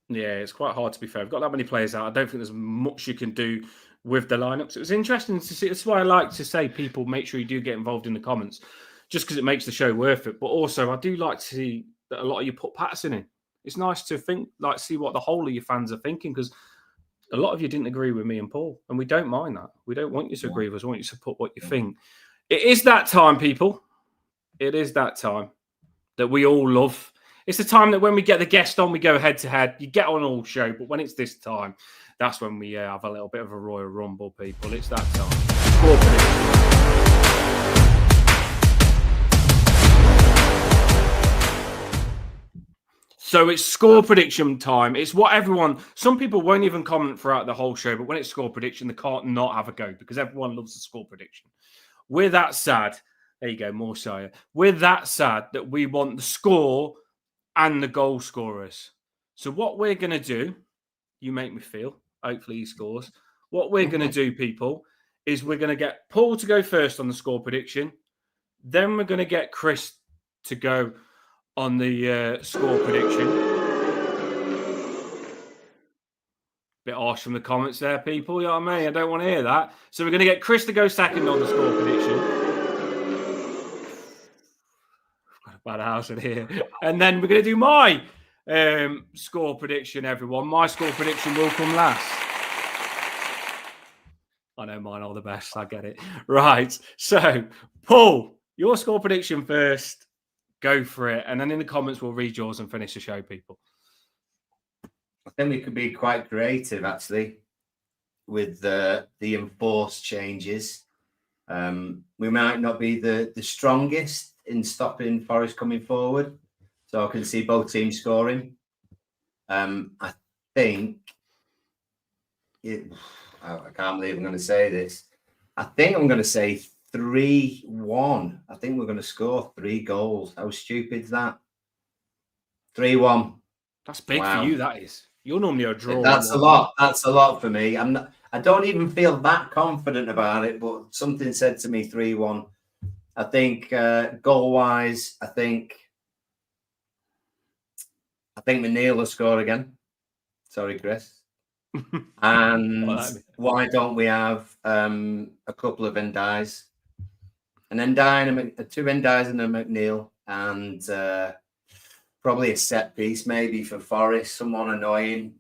Yeah, it's quite hard to be fair. We've got that many players out. I don't think there's much you can do with the lineups. It was interesting to see. That's why I like to say, people, make sure you do get involved in the comments, just because it makes the show worth it. But also, I do like to see that a lot of you put Patterson in. It's nice to see what the whole of your fans are thinking, because a lot of you didn't agree with me and Paul, and we don't mind that. We don't want you to agree with us. We want you to put what you think. It is that time, people. It is that time that we all love. It's the time that when we get the guest on, we go head to head. You get on all show, but when it's this time, that's when we have a little bit of a Royal Rumble, people. It's that time. So it's score prediction time. It's what some people won't even comment throughout the whole show, but when it's score prediction, they can't not have a go because everyone loves the score prediction. We're that sad. There you go, more Shire. We're that sad that we want the score and the goal scorers. So what we're going to do, you make me feel, hopefully he scores. What we're going to do, people, is we're going to get Paul to go first on the score prediction. Then we're going to get Chris to go on the score prediction. Bit harsh from the comments there, people. You know what I mean? I don't want to hear that. So we're going to get Chris to go second on the score prediction. I've got a bad house in here. And then we're going to do my score prediction, everyone. My score prediction will come last. I know mine are the best. I get it. Right. So, Paul, your score prediction first. Go for it. And then in the comments, we'll read yours and finish the show, people. I think we could be quite creative, actually, with the enforced changes. We might not be the strongest in stopping Forest coming forward, so I can see both teams scoring. I think I can't believe I'm going to say this. I think I'm going to say 3-1. I think we're going to score 3 goals. How stupid is that? 3-1. That's big for you, that is. You're normally a draw. That's a lot. That's a lot for me. I don't even feel that confident about it, but something said to me 3-1. I think goal-wise, I think McNeil will score again. Sorry, Chris. And why don't we have a couple of Ndiays? An Ndiaye, 2 Ndiays and a McNeil, and probably a set piece maybe for Forest, someone annoying.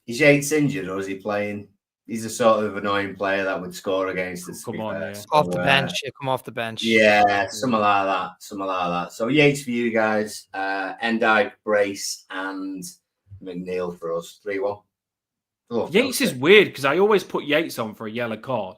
Is Yates injured or is he playing? He's a sort of annoying player that would score against us. Come off the bench. Come off the bench. Yeah, something like that. So Yates for you guys, Ndiaye, Brace, and McNeil for us. 3-1. Oh, Yates is weird because I always put Yates on for a yellow card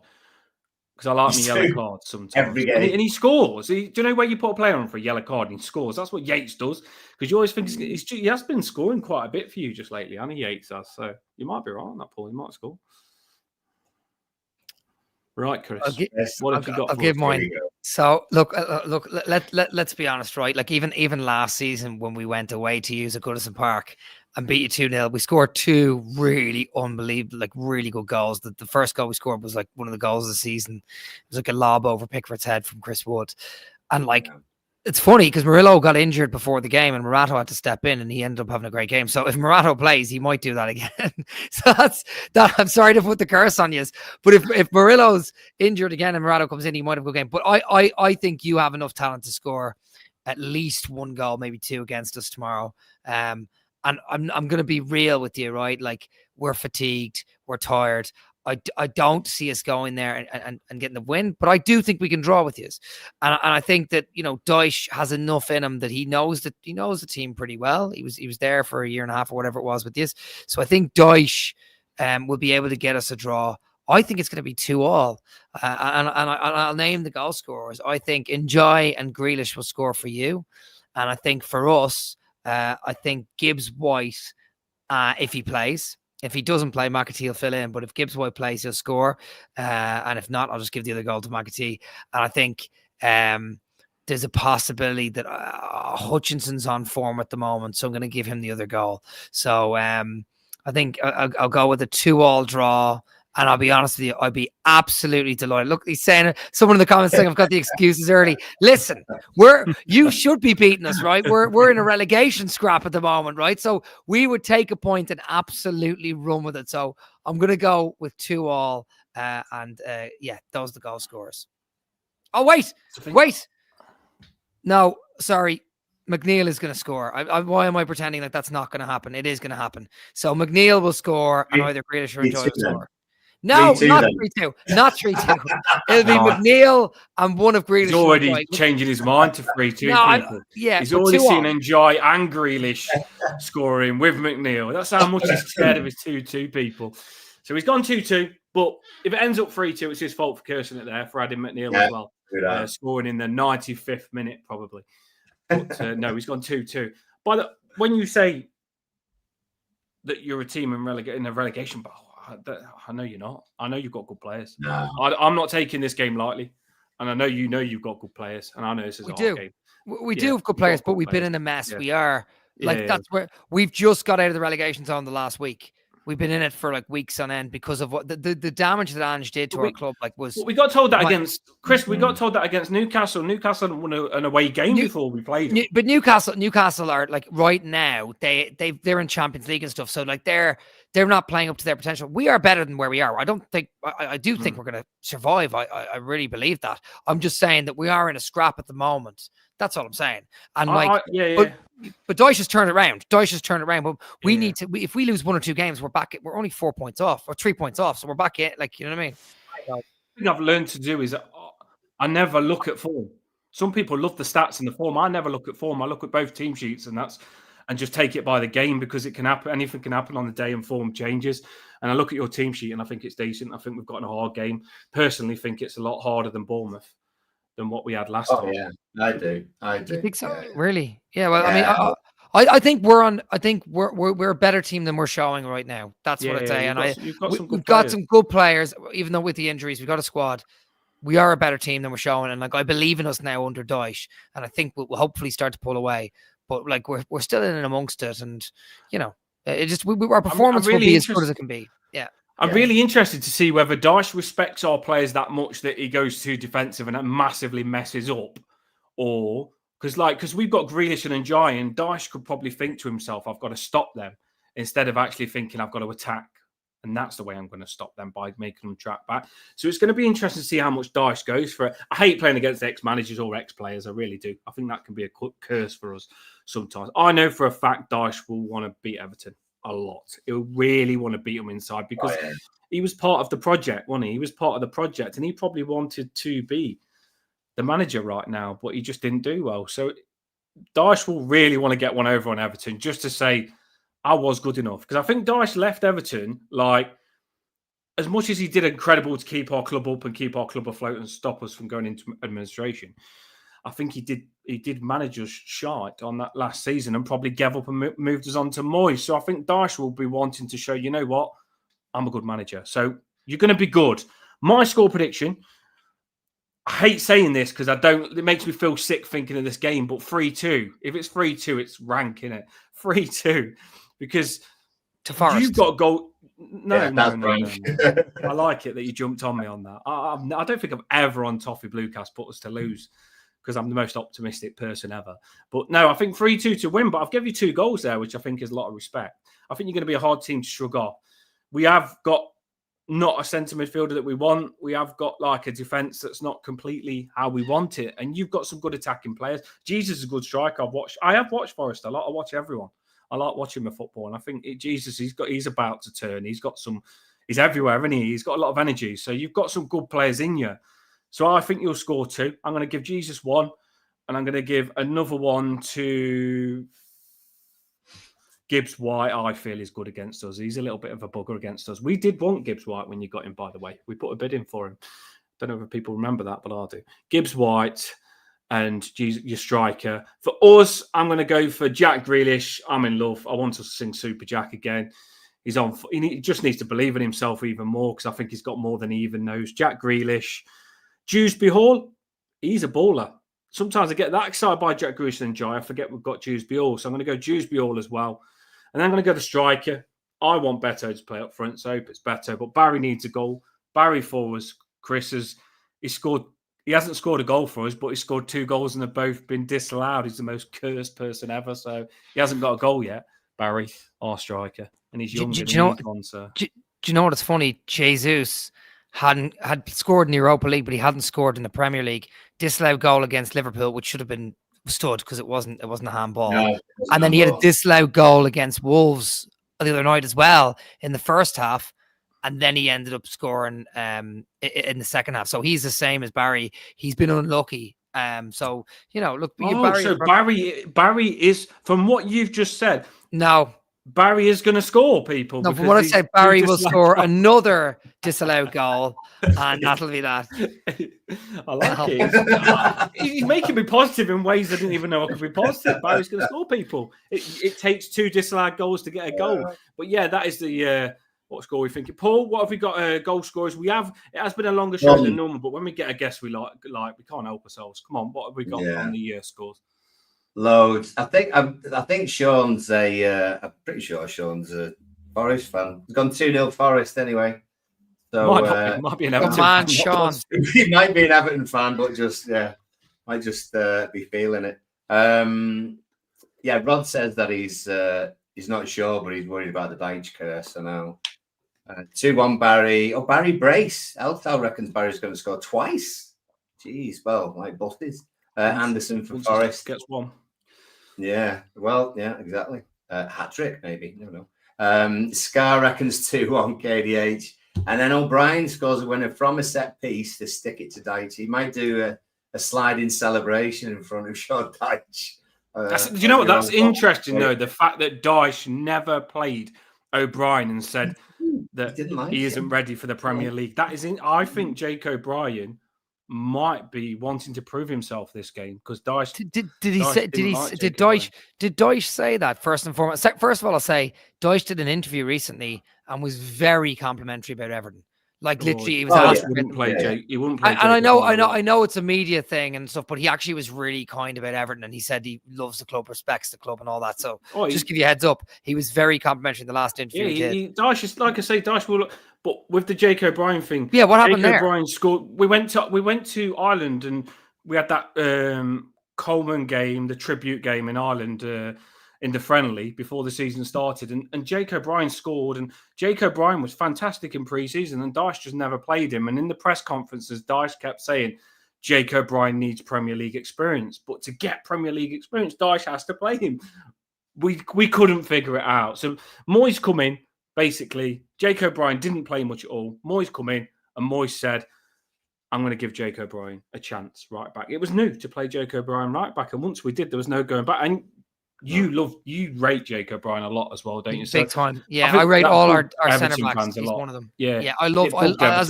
because I like my yellow cards sometimes. Every game. And he scores. Do you know where you put a player on for a yellow card and he scores? That's what Yates does because you always think he has been scoring quite a bit for you just lately. I know Yates has, so you might be right on that, Paul. He might score. Right, Chris. What have you got? I'll give mine. So look. Let's be honest, right? Like even last season when we went away to use at Goodison Park and beat you 2-0, we scored 2 really unbelievable, like really good goals. The first goal we scored was like one of the goals of the season. It was like a lob over Pickford's head from Chris Wood, and like. It's funny because Murillo got injured before the game and Morato had to step in and he ended up having a great game. So if Morato plays, he might do that again. So that's that. I'm sorry to put the curse on you, but if Murillo's injured again and Morato comes in, he might have a good game. But I think you have enough talent to score at least 1 goal, maybe 2 against us tomorrow. And I'm going to be real with you, right? Like we're fatigued, we're tired. I don't see us going there and getting the win, but I do think we can draw with you. And I think that, you know, Dyche has enough in him that he knows the team pretty well. He was there for a year and a half or whatever it was with this. So I think Dyche will be able to get us a draw. I think it's going to be 2-2. And I'll name the goal scorers. I think Ndiaye and Grealish will score for you. And I think for us, I think Gibbs White, if he plays. If he doesn't play, McAtee will fill in. But if Gibbs White plays, he'll score. And if not, I'll just give the other goal to McAtee. And I think there's a possibility that Hutchinson's on form at the moment. So I'm going to give him the other goal. So I think I'll go with a 2-2 draw. And I'll be honest with you, I'd be absolutely delighted. Look, he's saying, someone in the comments saying I've got the excuses early. Listen, you should be beating us, right? We're in a relegation scrap at the moment, right? So we would take a point and absolutely run with it. So I'm going to go with 2-2. Yeah, those are the goal scorers. Oh, wait. No, sorry. McNeil is going to score. Why am I pretending like that's not going to happen? It is going to happen. So McNeil will score and either Grealish or Ndiaye will score. No, 3-2, not 3-2. Not 3-2. It'll be McNeil and one of Grealish. He's already changing his mind to 3-2. No, he's already seen Ndiaye and Grealish scoring with McNeil. That's how much he's scared of his 2-2 people. So he's gone 2-2. But if it ends up 3-2, it's his fault for cursing it there, for adding McNeil as well. Scoring in the 95th minute, probably. But no, he's gone 2-2. When you say that you're a team in a relegation battle, I know you're not. I know you've got good players. No. I'm not taking this game lightly. And I know you've got good players. And I know this is a hard game. We do have good players, but we've been in a mess. We are that's where we've just got out of the relegation zone the last week. We've been in it for like weeks on end because of what the damage that Ange did to our club. Like we got told that against Chris. We got told that against Newcastle. Newcastle won an away game before we played them. But Newcastle are like right now they're in Champions League and stuff. So like they're not playing up to their potential. We are better than where we are. I don't think I do think we're going to survive. I really believe that. I'm just saying that we are in a scrap at the moment. That's all I'm saying. And but Dyche has turned it around. But we need to. If we lose 1 or 2 games, we're back. We're only 4 points off or 3 points off. So we're back in. Like, you know what I mean? The thing I've learned to do is I never look at form. Some people love the stats and the form. I never look at form. I look at both team sheets and just take it by the game because it can happen. Anything can happen on the day and form changes. And I look at your team sheet and I think it's decent. I think we've got a hard game. Personally, think it's a lot harder than Bournemouth. Than what we had last time. Yeah, I do. You think so? Yeah. Really? Yeah. Well, yeah. I mean, I think we're on. I think we're a better team than we're showing right now. That's what I'd say. And we've got some good players, even though with the injuries, we've got a squad. We are a better team than we're showing, and like I believe in us now under Dyche, and I think we'll hopefully start to pull away. But like we're still in and amongst it, and you know, it just our performance will be as good as it can be. Yeah. I'm really interested to see whether Dyche respects our players that much that he goes too defensive and that massively messes up, or because we've got Grealish and Ndiaye, and Dyche could probably think to himself, "I've got to stop them," instead of actually thinking, "I've got to attack," and that's the way I'm going to stop them by making them track back. So it's going to be interesting to see how much Dyche goes for it. I hate playing against ex-managers or ex-players. I really do. I think that can be a curse for us sometimes. I know for a fact Dyche will want to beat Everton. A lot. He'll really want to beat them inside because he was part of the project, wasn't he? He was part of the project and he probably wanted to be the manager right now, but he just didn't do well. So Dyche will really want to get one over on Everton just to say, I was good enough. Because I think Dyche left Everton, like, as much as he did incredible to keep our club up and keep our club afloat and stop us from going into administration, I think he did manage us shite on that last season and probably gave up and moved us on to Moyes. So I think Dyche will be wanting to show, you know what, I'm a good manager. So you're going to be good. My score prediction, I hate saying this because it makes me feel sick thinking of this game, but 3-2. If it's 3-2, it's rank, innit? 3-2. Because to Forest. You've got goal. No. I like it that you jumped on me on that. I don't think I've ever on Toffee Bluecast put us to lose, because I'm the most optimistic person ever. But no, I think 3-2 to win, but I've given you 2 goals there, which I think is a lot of respect. I think you're going to be a hard team to shrug off. We have got not a centre midfielder that we want. We have got like a defence that's not completely how we want it. And you've got some good attacking players. Jesus is a good striker. I have watched Forest a lot. I watch everyone. I like watching the football. And I think Jesus, he's about to turn. He's everywhere, isn't he? He's got a lot of energy. So you've got some good players in you. So I think you'll score 2. I'm going to give Jesus 1, and I'm going to give another 1 to Gibbs White. I feel is good against us. He's a little bit of a bugger against us. We did want Gibbs White when you got him, by the way. We put a bid in for him. Don't know if people remember that, but I do. Gibbs White and your striker. For us, I'm going to go for Jack Grealish. I'm in love. I want to sing Super Jack again. He's on. He just needs to believe in himself even more, because I think he's got more than he even knows. Jack Grealish. Dewsbury Hall, he's a baller. Sometimes I get that excited by Jack Grealish and Jai. I forget we've got Dewsbury Hall. So I'm going to go Dewsbury Hall as well. And then I'm going to go to striker. I want Beto to play up front, so I hope it's Beto. But Barry needs a goal. Barry for us. Chris he hasn't scored a goal for us, but he scored 2 goals and they've both been disallowed. He's the most cursed person ever. So he hasn't got a goal yet, Barry, our striker. And he's young. Do you know what? It's funny? Jesus had scored in the Europa League, but he hadn't scored in the Premier League. Disallowed goal against Liverpool, which should have been stood because it wasn't a handball. No, and then he had a disallowed goal against Wolves the other night as well in the first half, and then he ended up scoring in the second half. So he's the same as Barry. He's been unlucky. So you know, look. Barry is, from what you've just said. No. Barry is going to score, people. No, from what I said, Barry will score another disallowed goal, and that'll be that. I like it. He's making me positive in ways I didn't even know I could be positive. Barry's going to score, people. It takes 2 disallowed goals to get a goal. But yeah, that is the what score we thinking. Paul, what have we got? Goal scorers. It has been a longer show than normal, but when we get a guest we like we can't help ourselves. Come on, what have we got on the scores? Loads. I think Sean's I'm pretty sure Sean's a Forest fan. He's gone 2-0 Forest anyway. So might be an Everton man, fan. Sean. He might be an Everton fan, but might just be feeling it. Rod says that he's not sure, but he's worried about the Dyche curse. So now 2-1 Barry. Oh, Barry Brace. Elthal reckons Barry's going to score twice. Jeez, well, like busted. Anderson for Forest gets one. Yeah, well, yeah, exactly. Hat trick, maybe. I don't know. Scar reckons 2-1 KDH. And then O'Brien scores a winner from a set piece to stick it to Dyche. He might do a sliding celebration in front of Sean Dyche. Do you know what? That's interesting, though. The fact that Dyche never played O'Brien and said that he isn't ready for the Premier League. That is I think Jake O'Brien might be wanting to prove himself this game because Dyche did Dyche say that first and foremost? First of all, I'll say Dyche did an interview recently and was very complimentary about Everton. Like literally, he was asked. He wouldn't play Jake. He wouldn't play. And I know it's a media thing and stuff, but he actually was really kind about Everton, and he said he loves the club, respects the club, and all that. So just give you a heads up, he was very complimentary in the last interview. Yeah, Dyche is like I say, Dyche will. But with the Jake O'Brien thing, what happened there? O'Brien scored. We went to Ireland and we had that Coleman game, the tribute game in Ireland. In the friendly before the season started, and Jake O'Brien scored, and Jake O'Brien was fantastic in pre-season, and Dyche just never played him. And in the press conferences, Dyche kept saying Jake O'Brien needs Premier League experience, but to get Premier League experience, Dyche has to play him. We couldn't figure it out. So Moyes come in, basically, Jake O'Brien didn't play much at all. Moyes come in, and Moyes said, I'm going to give Jake O'Brien a chance right back. It was new to play Jake O'Brien right back, and once we did, there was no going back. And you rate Jake O'Brien a lot as well, don't you? Big time. Yeah, I rate all our centre backs. He's one of them. Yeah. I love as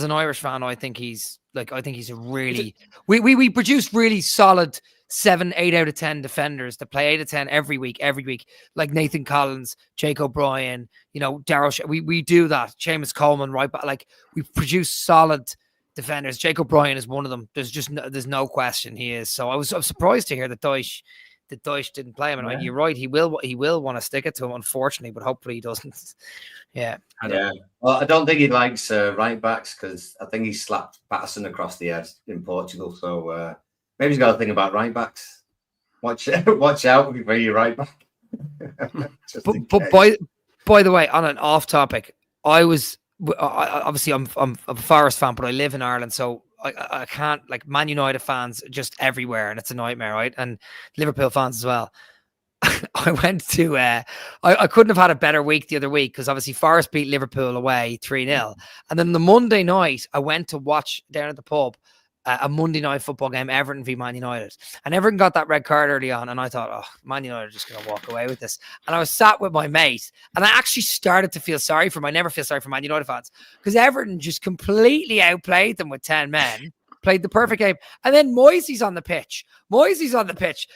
an Irish fan, I think he's a really we produce really solid 7-8 out of 10 defenders that play 8 out of 10 every week, like Nathan Collins, Jake O'Brien, Daryl. We do that. Seamus Coleman, right? But like we produce solid defenders. Jake O'Brien is one of them. There's no question he is. So I was surprised to hear that Dyche didn't play him. And you're right, he will want to stick it to him, unfortunately, but hopefully he doesn't. Yeah. Well, I don't think he likes right backs because I think he slapped Patterson across the head in Portugal. So maybe he's got to think about right backs. Watch out before you right back. but by the way, on an off topic, obviously I'm a Forest fan, but I live in Ireland, so I can't, like, Man United fans just everywhere, and it's a nightmare, right? And Liverpool fans as well. I went to I couldn't have had a better week the other week because obviously Forest beat Liverpool away 3-0, and then the Monday night I went to watch down at the pub a Monday night football game, Everton v Man United, and Everton got that red card early on, and I thought, Man United are just going to walk away with this. And I was sat with my mate, and I actually started to feel sorry for him. I never feel sorry for Man United fans because Everton just completely outplayed them with 10 men, played the perfect game, and then Moisey's on the pitch.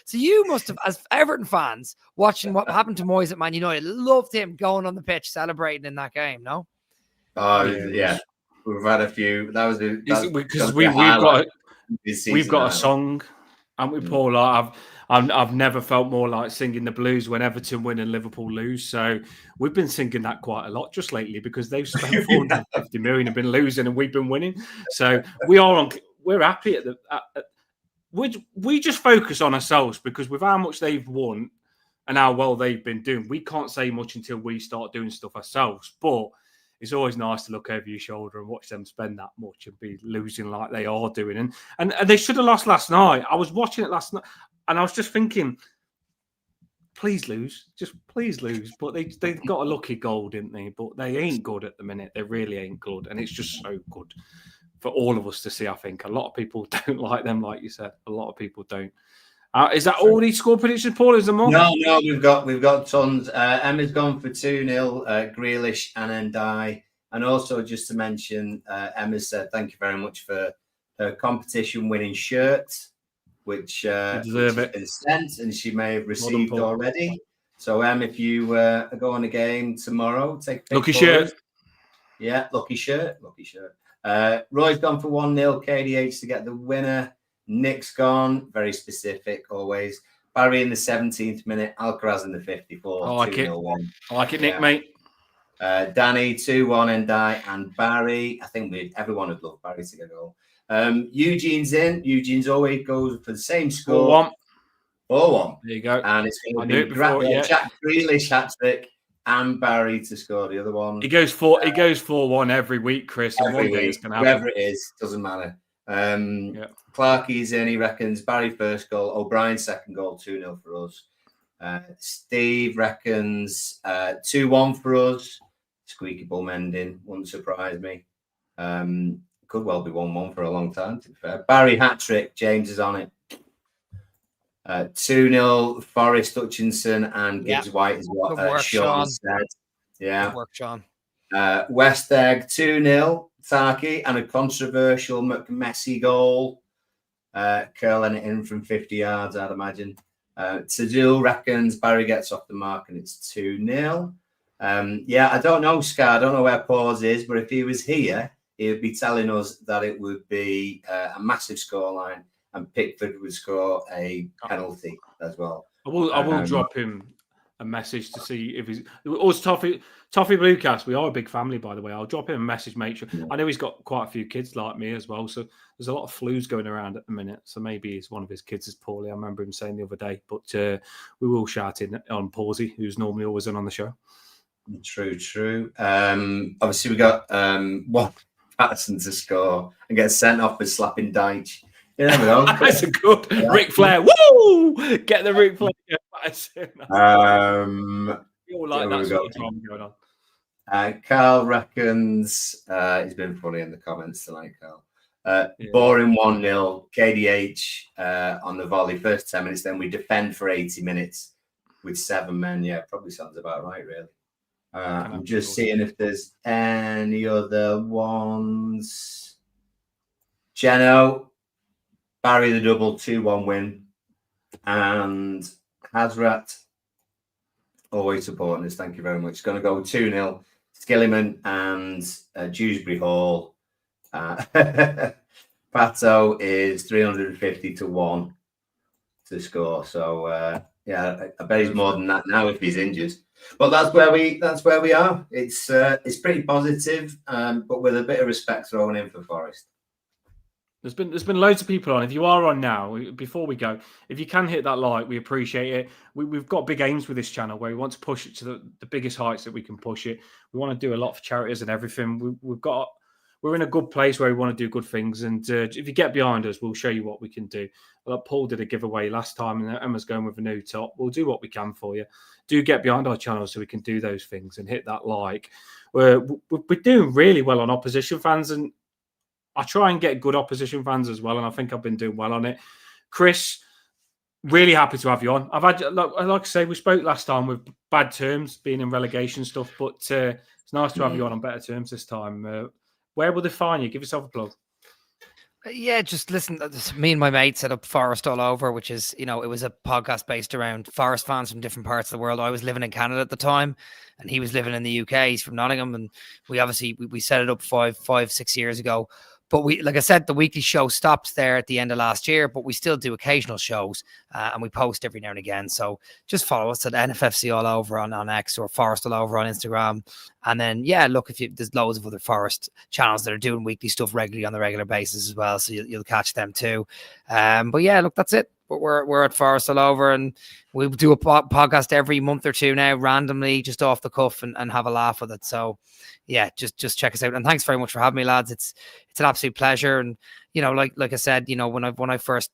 So you must have, as Everton fans, watching what happened to Moyes at Man United, loved him going on the pitch celebrating in that game, no? Oh, yeah. We've had a few. Because we've got a song, and we Paul. I've never felt more like singing the blues when Everton win and Liverpool lose. So we've been singing that quite a lot just lately because they've spent 450 million and been losing, and we've been winning. So we're happy we just focus on ourselves because with how much they've won and how well they've been doing, we can't say much until we start doing stuff ourselves. But it's always nice to look over your shoulder and watch them spend that much and be losing like they are doing. And they should have lost last night. I was watching it last night and I was just thinking, please lose. Just please lose. But they got a lucky goal, didn't they? But they ain't good at the minute. They really ain't good. And it's just so good for all of us to see, I think. A lot of people don't like them, like you said. A lot of people don't. Is that all these score predictions, Paul? Is there more? No, we've got tons. Emma's gone for 2-0, Grealish and Ndiaye. And also, just to mention, Emma said thank you very much for her competition winning shirt, which has been sent and she may have received already. So, if you go on a game tomorrow, take a lucky shirt. Yeah, lucky shirt. Roy's gone for 1-0, KDH to get the winner. Nick's gone. Very specific, always. Barry in the 17th minute. Alcaraz in the 54th. I like 2-0 one. I like it, Nick, mate. Danny 2-1 Endai and Barry. I think everyone would love Barry to get a goal. Eugene's in. Eugene's always goes for the same score. 4-1. There you go. And it's going to be Jack Grealish hat-trick and Barry to score the other one. He goes 4-1 every week, Chris. And every one day week, it's going to happen. whoever it is, doesn't matter. Clarkie's in. He reckons Barry first goal, O'Brien second goal, 2-0 for us. Steve reckons 2-1 for us. Squeaky bum ending wouldn't surprise me. Could well be 1-1 for a long time, to be fair. Barry hat-trick. James is on it. 2-0 Forest, Hutchinson and Gibbs White is what Sean said. Yeah. Good work, Sean. West Egg 2-0 Taki and a controversial McMessy goal. Curling it in from 50 yards, I'd imagine. Tadil reckons Barry gets off the mark and it's 2-0. I don't know, Scar. I don't know where Paws is, but if he was here, he would be telling us that it would be a massive scoreline and Pickford would score a penalty as well. I will drop him a message to see if he's. Also, Toffee Bluecast. We are a big family, by the way. I'll drop him a message. Make sure. I know he's got quite a few kids like me as well. So there's a lot of flus going around at the minute. So maybe one of his kids is poorly. I remember him saying the other day. But we will shout in on Pawsey, who's normally always on the show. True. Obviously, we got one Patterson to score and get sent off for slapping Deitch. Yeah, we go. That's a good Ric Flair. Woo! Get the Ric Flair. You all like that sort of drama going on. Carl reckons he's been funny in the comments tonight, Carl. Boring 1-0, KDH on the volley, first 10 minutes, then we defend for 80 minutes with 7 men. Yeah, probably sounds about right, really. I'm just seeing if there's any other ones. Geno, Barry the double, 2-1 win. And Hazrat, always supporting us. Thank you very much. It's going to go 2-0. Skilliman and Dewsbury Hall. Pato is 350-1 to score. So I bet he's more than that now if he's injured. But that's where we are. It's pretty positive, but with a bit of respect thrown in for Forest. There's been loads of people on. If you are on now, before we go, if you can hit that like, we appreciate it. We've got big aims with this channel where we want to push it to the biggest heights that we can push it. We want to do a lot for charities and everything. We're in a good place where we want to do good things. And if you get behind us, we'll show you what we can do. Paul did a giveaway last time and Emma's going with a new top. We'll do what we can for you. Do get behind our channel so we can do those things and hit that like. We're doing really well on opposition fans, and I try and get good opposition fans as well, and I think I've been doing well on it. Chris, really happy to have you on. I've had, like I say, we spoke last time with bad terms, being in relegation stuff, but it's nice to have you on better terms this time. Where will they find you? Give yourself a plug. Yeah, just listen. Me and my mate set up Forest All Over, which is, it was a podcast based around Forest fans from different parts of the world. I was living in Canada at the time, and he was living in the UK. He's from Nottingham, and we set it up 5-6 years ago. But like I said, the weekly show stopped there at the end of last year, but we still do occasional shows and we post every now and again. So just follow us at NFFC All Over on X or Forest All Over on Instagram. And then, look, there's loads of other Forest channels that are doing weekly stuff regularly on the regular basis as well. So you'll catch them too. Look, that's it. But we're at Forest All Over, and we'll do a podcast every month or two now, randomly, just off the cuff, and have a laugh with it. So, just check us out. And thanks very much for having me, lads. It's an absolute pleasure. And like I said, when I first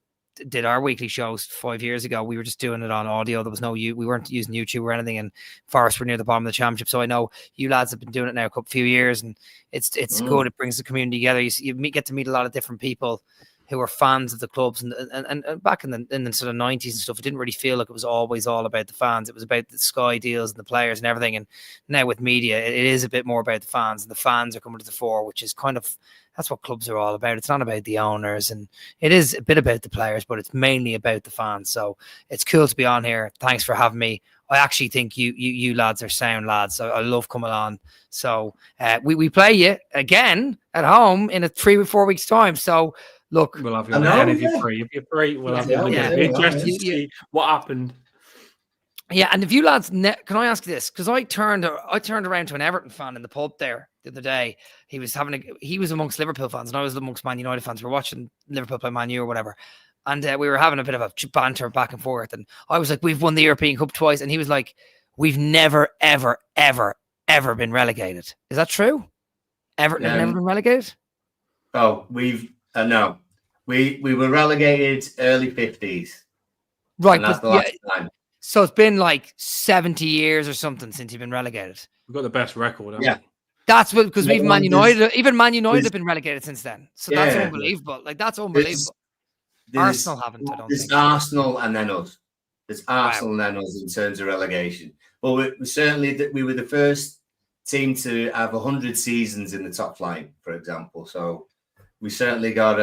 did our weekly shows 5 years ago, we were just doing it on audio. There was we weren't using YouTube or anything. And Forest were near the bottom of the championship, so I know you lads have been doing it now a few years, and it's good. It brings the community together. You get to meet a lot of different people who are fans of the clubs, and back in the sort of 90s and stuff, it didn't really feel like it was always all about the fans. It was about the Sky deals and the players and everything. And now with media, it is a bit more about the fans, and the fans are coming to the fore, which is that's what clubs are all about. It's not about the owners, and it is a bit about the players, but it's mainly about the fans. So it's cool to be on here. Thanks for having me. I actually think you lads are sound lads. So I love coming on. So we play you again at home in 3 or 4 weeks' time. So Look, We'll have you I on know, again if you're yeah. free. If you're free, we'll have you Yeah, on again. yeah, Be interested to yeah. see what happened. Yeah, and if you lads, can I ask you this? Because I turned around to an Everton fan in the pub there the other day. He was amongst Liverpool fans, and I was amongst Man United fans. We were watching Liverpool play Man U or whatever, and we were having a bit of a banter back and forth. And I was like, "We've won the European Cup twice," and he was like, "We've never, ever, ever, ever been relegated." Is that true? Everton have never been relegated. Oh, no, we were relegated early 50s, Right, and that's but the last time. so it's been like 70 years or something since you've been relegated. We've got the best record, haven't Yeah. we? That's what, because even Man United have been relegated since then. So that's Yeah. unbelievable. Like, that's unbelievable. Arsenal haven't, I don't There's think. Arsenal and then us. There's Arsenal Wow. and then us in terms of relegation. But we certainly we were the first team to have 100 seasons in the top flight, for example. So we certainly got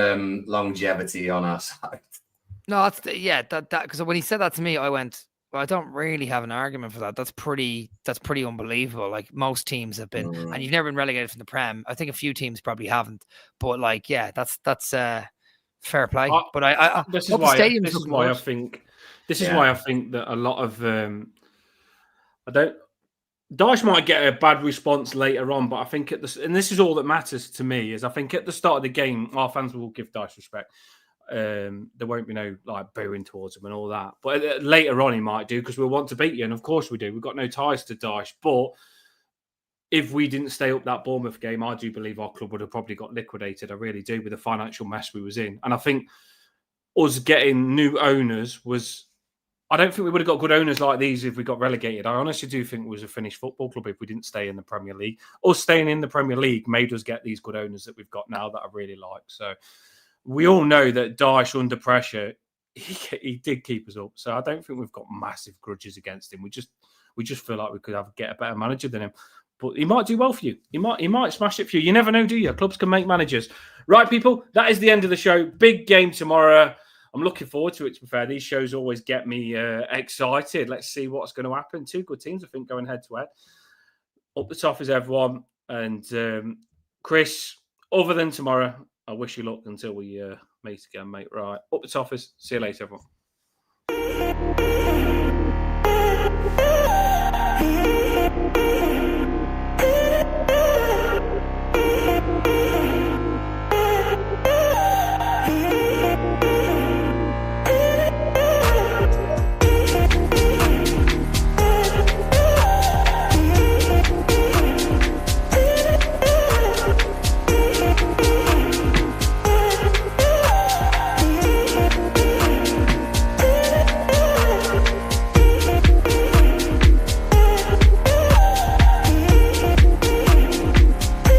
longevity on our side. No, that because when he said that to me, I went, well, I don't really have an argument for that. That's pretty unbelievable. Like, most teams have been, and you've never been relegated from the Prem. I think a few teams probably haven't, but like, yeah, that's fair play. But I this is hope why the stadium's this is looking why good. I think that a lot of Dyche might get a bad response later on, but I think and this is all that matters to me, is I think at the start of the game, our fans will give Dyche respect. There won't be no like booing towards him and all that, but later on he might do, because we'll want to beat you, and of course we do. We've got no ties to Dyche, but if we didn't stay up that Bournemouth game, I do believe our club would have probably got liquidated. I really do, with the financial mess we was in. And I think us getting new owners I don't think we would have got good owners like these if we got relegated. I honestly do think it was a finished football club if we didn't stay in the Premier League. Us staying in the Premier League made us get these good owners that we've got now that I really like. So we all know that Dyche, under pressure, he did keep us up. So I don't think we've got massive grudges against him. We just feel like we could get a better manager than him. But he might do well for you. He might smash it for you. You never know, do you? Clubs can make managers. Right, people, that is the end of the show. Big game tomorrow. I'm looking forward to it, to be fair. These shows always get me excited. Let's see what's going to happen. Two good teams, I think, going head-to-head. Up the top is everyone. And Chris, other than tomorrow, I wish you luck until we meet again, mate. Right, up the top is. See you later, everyone.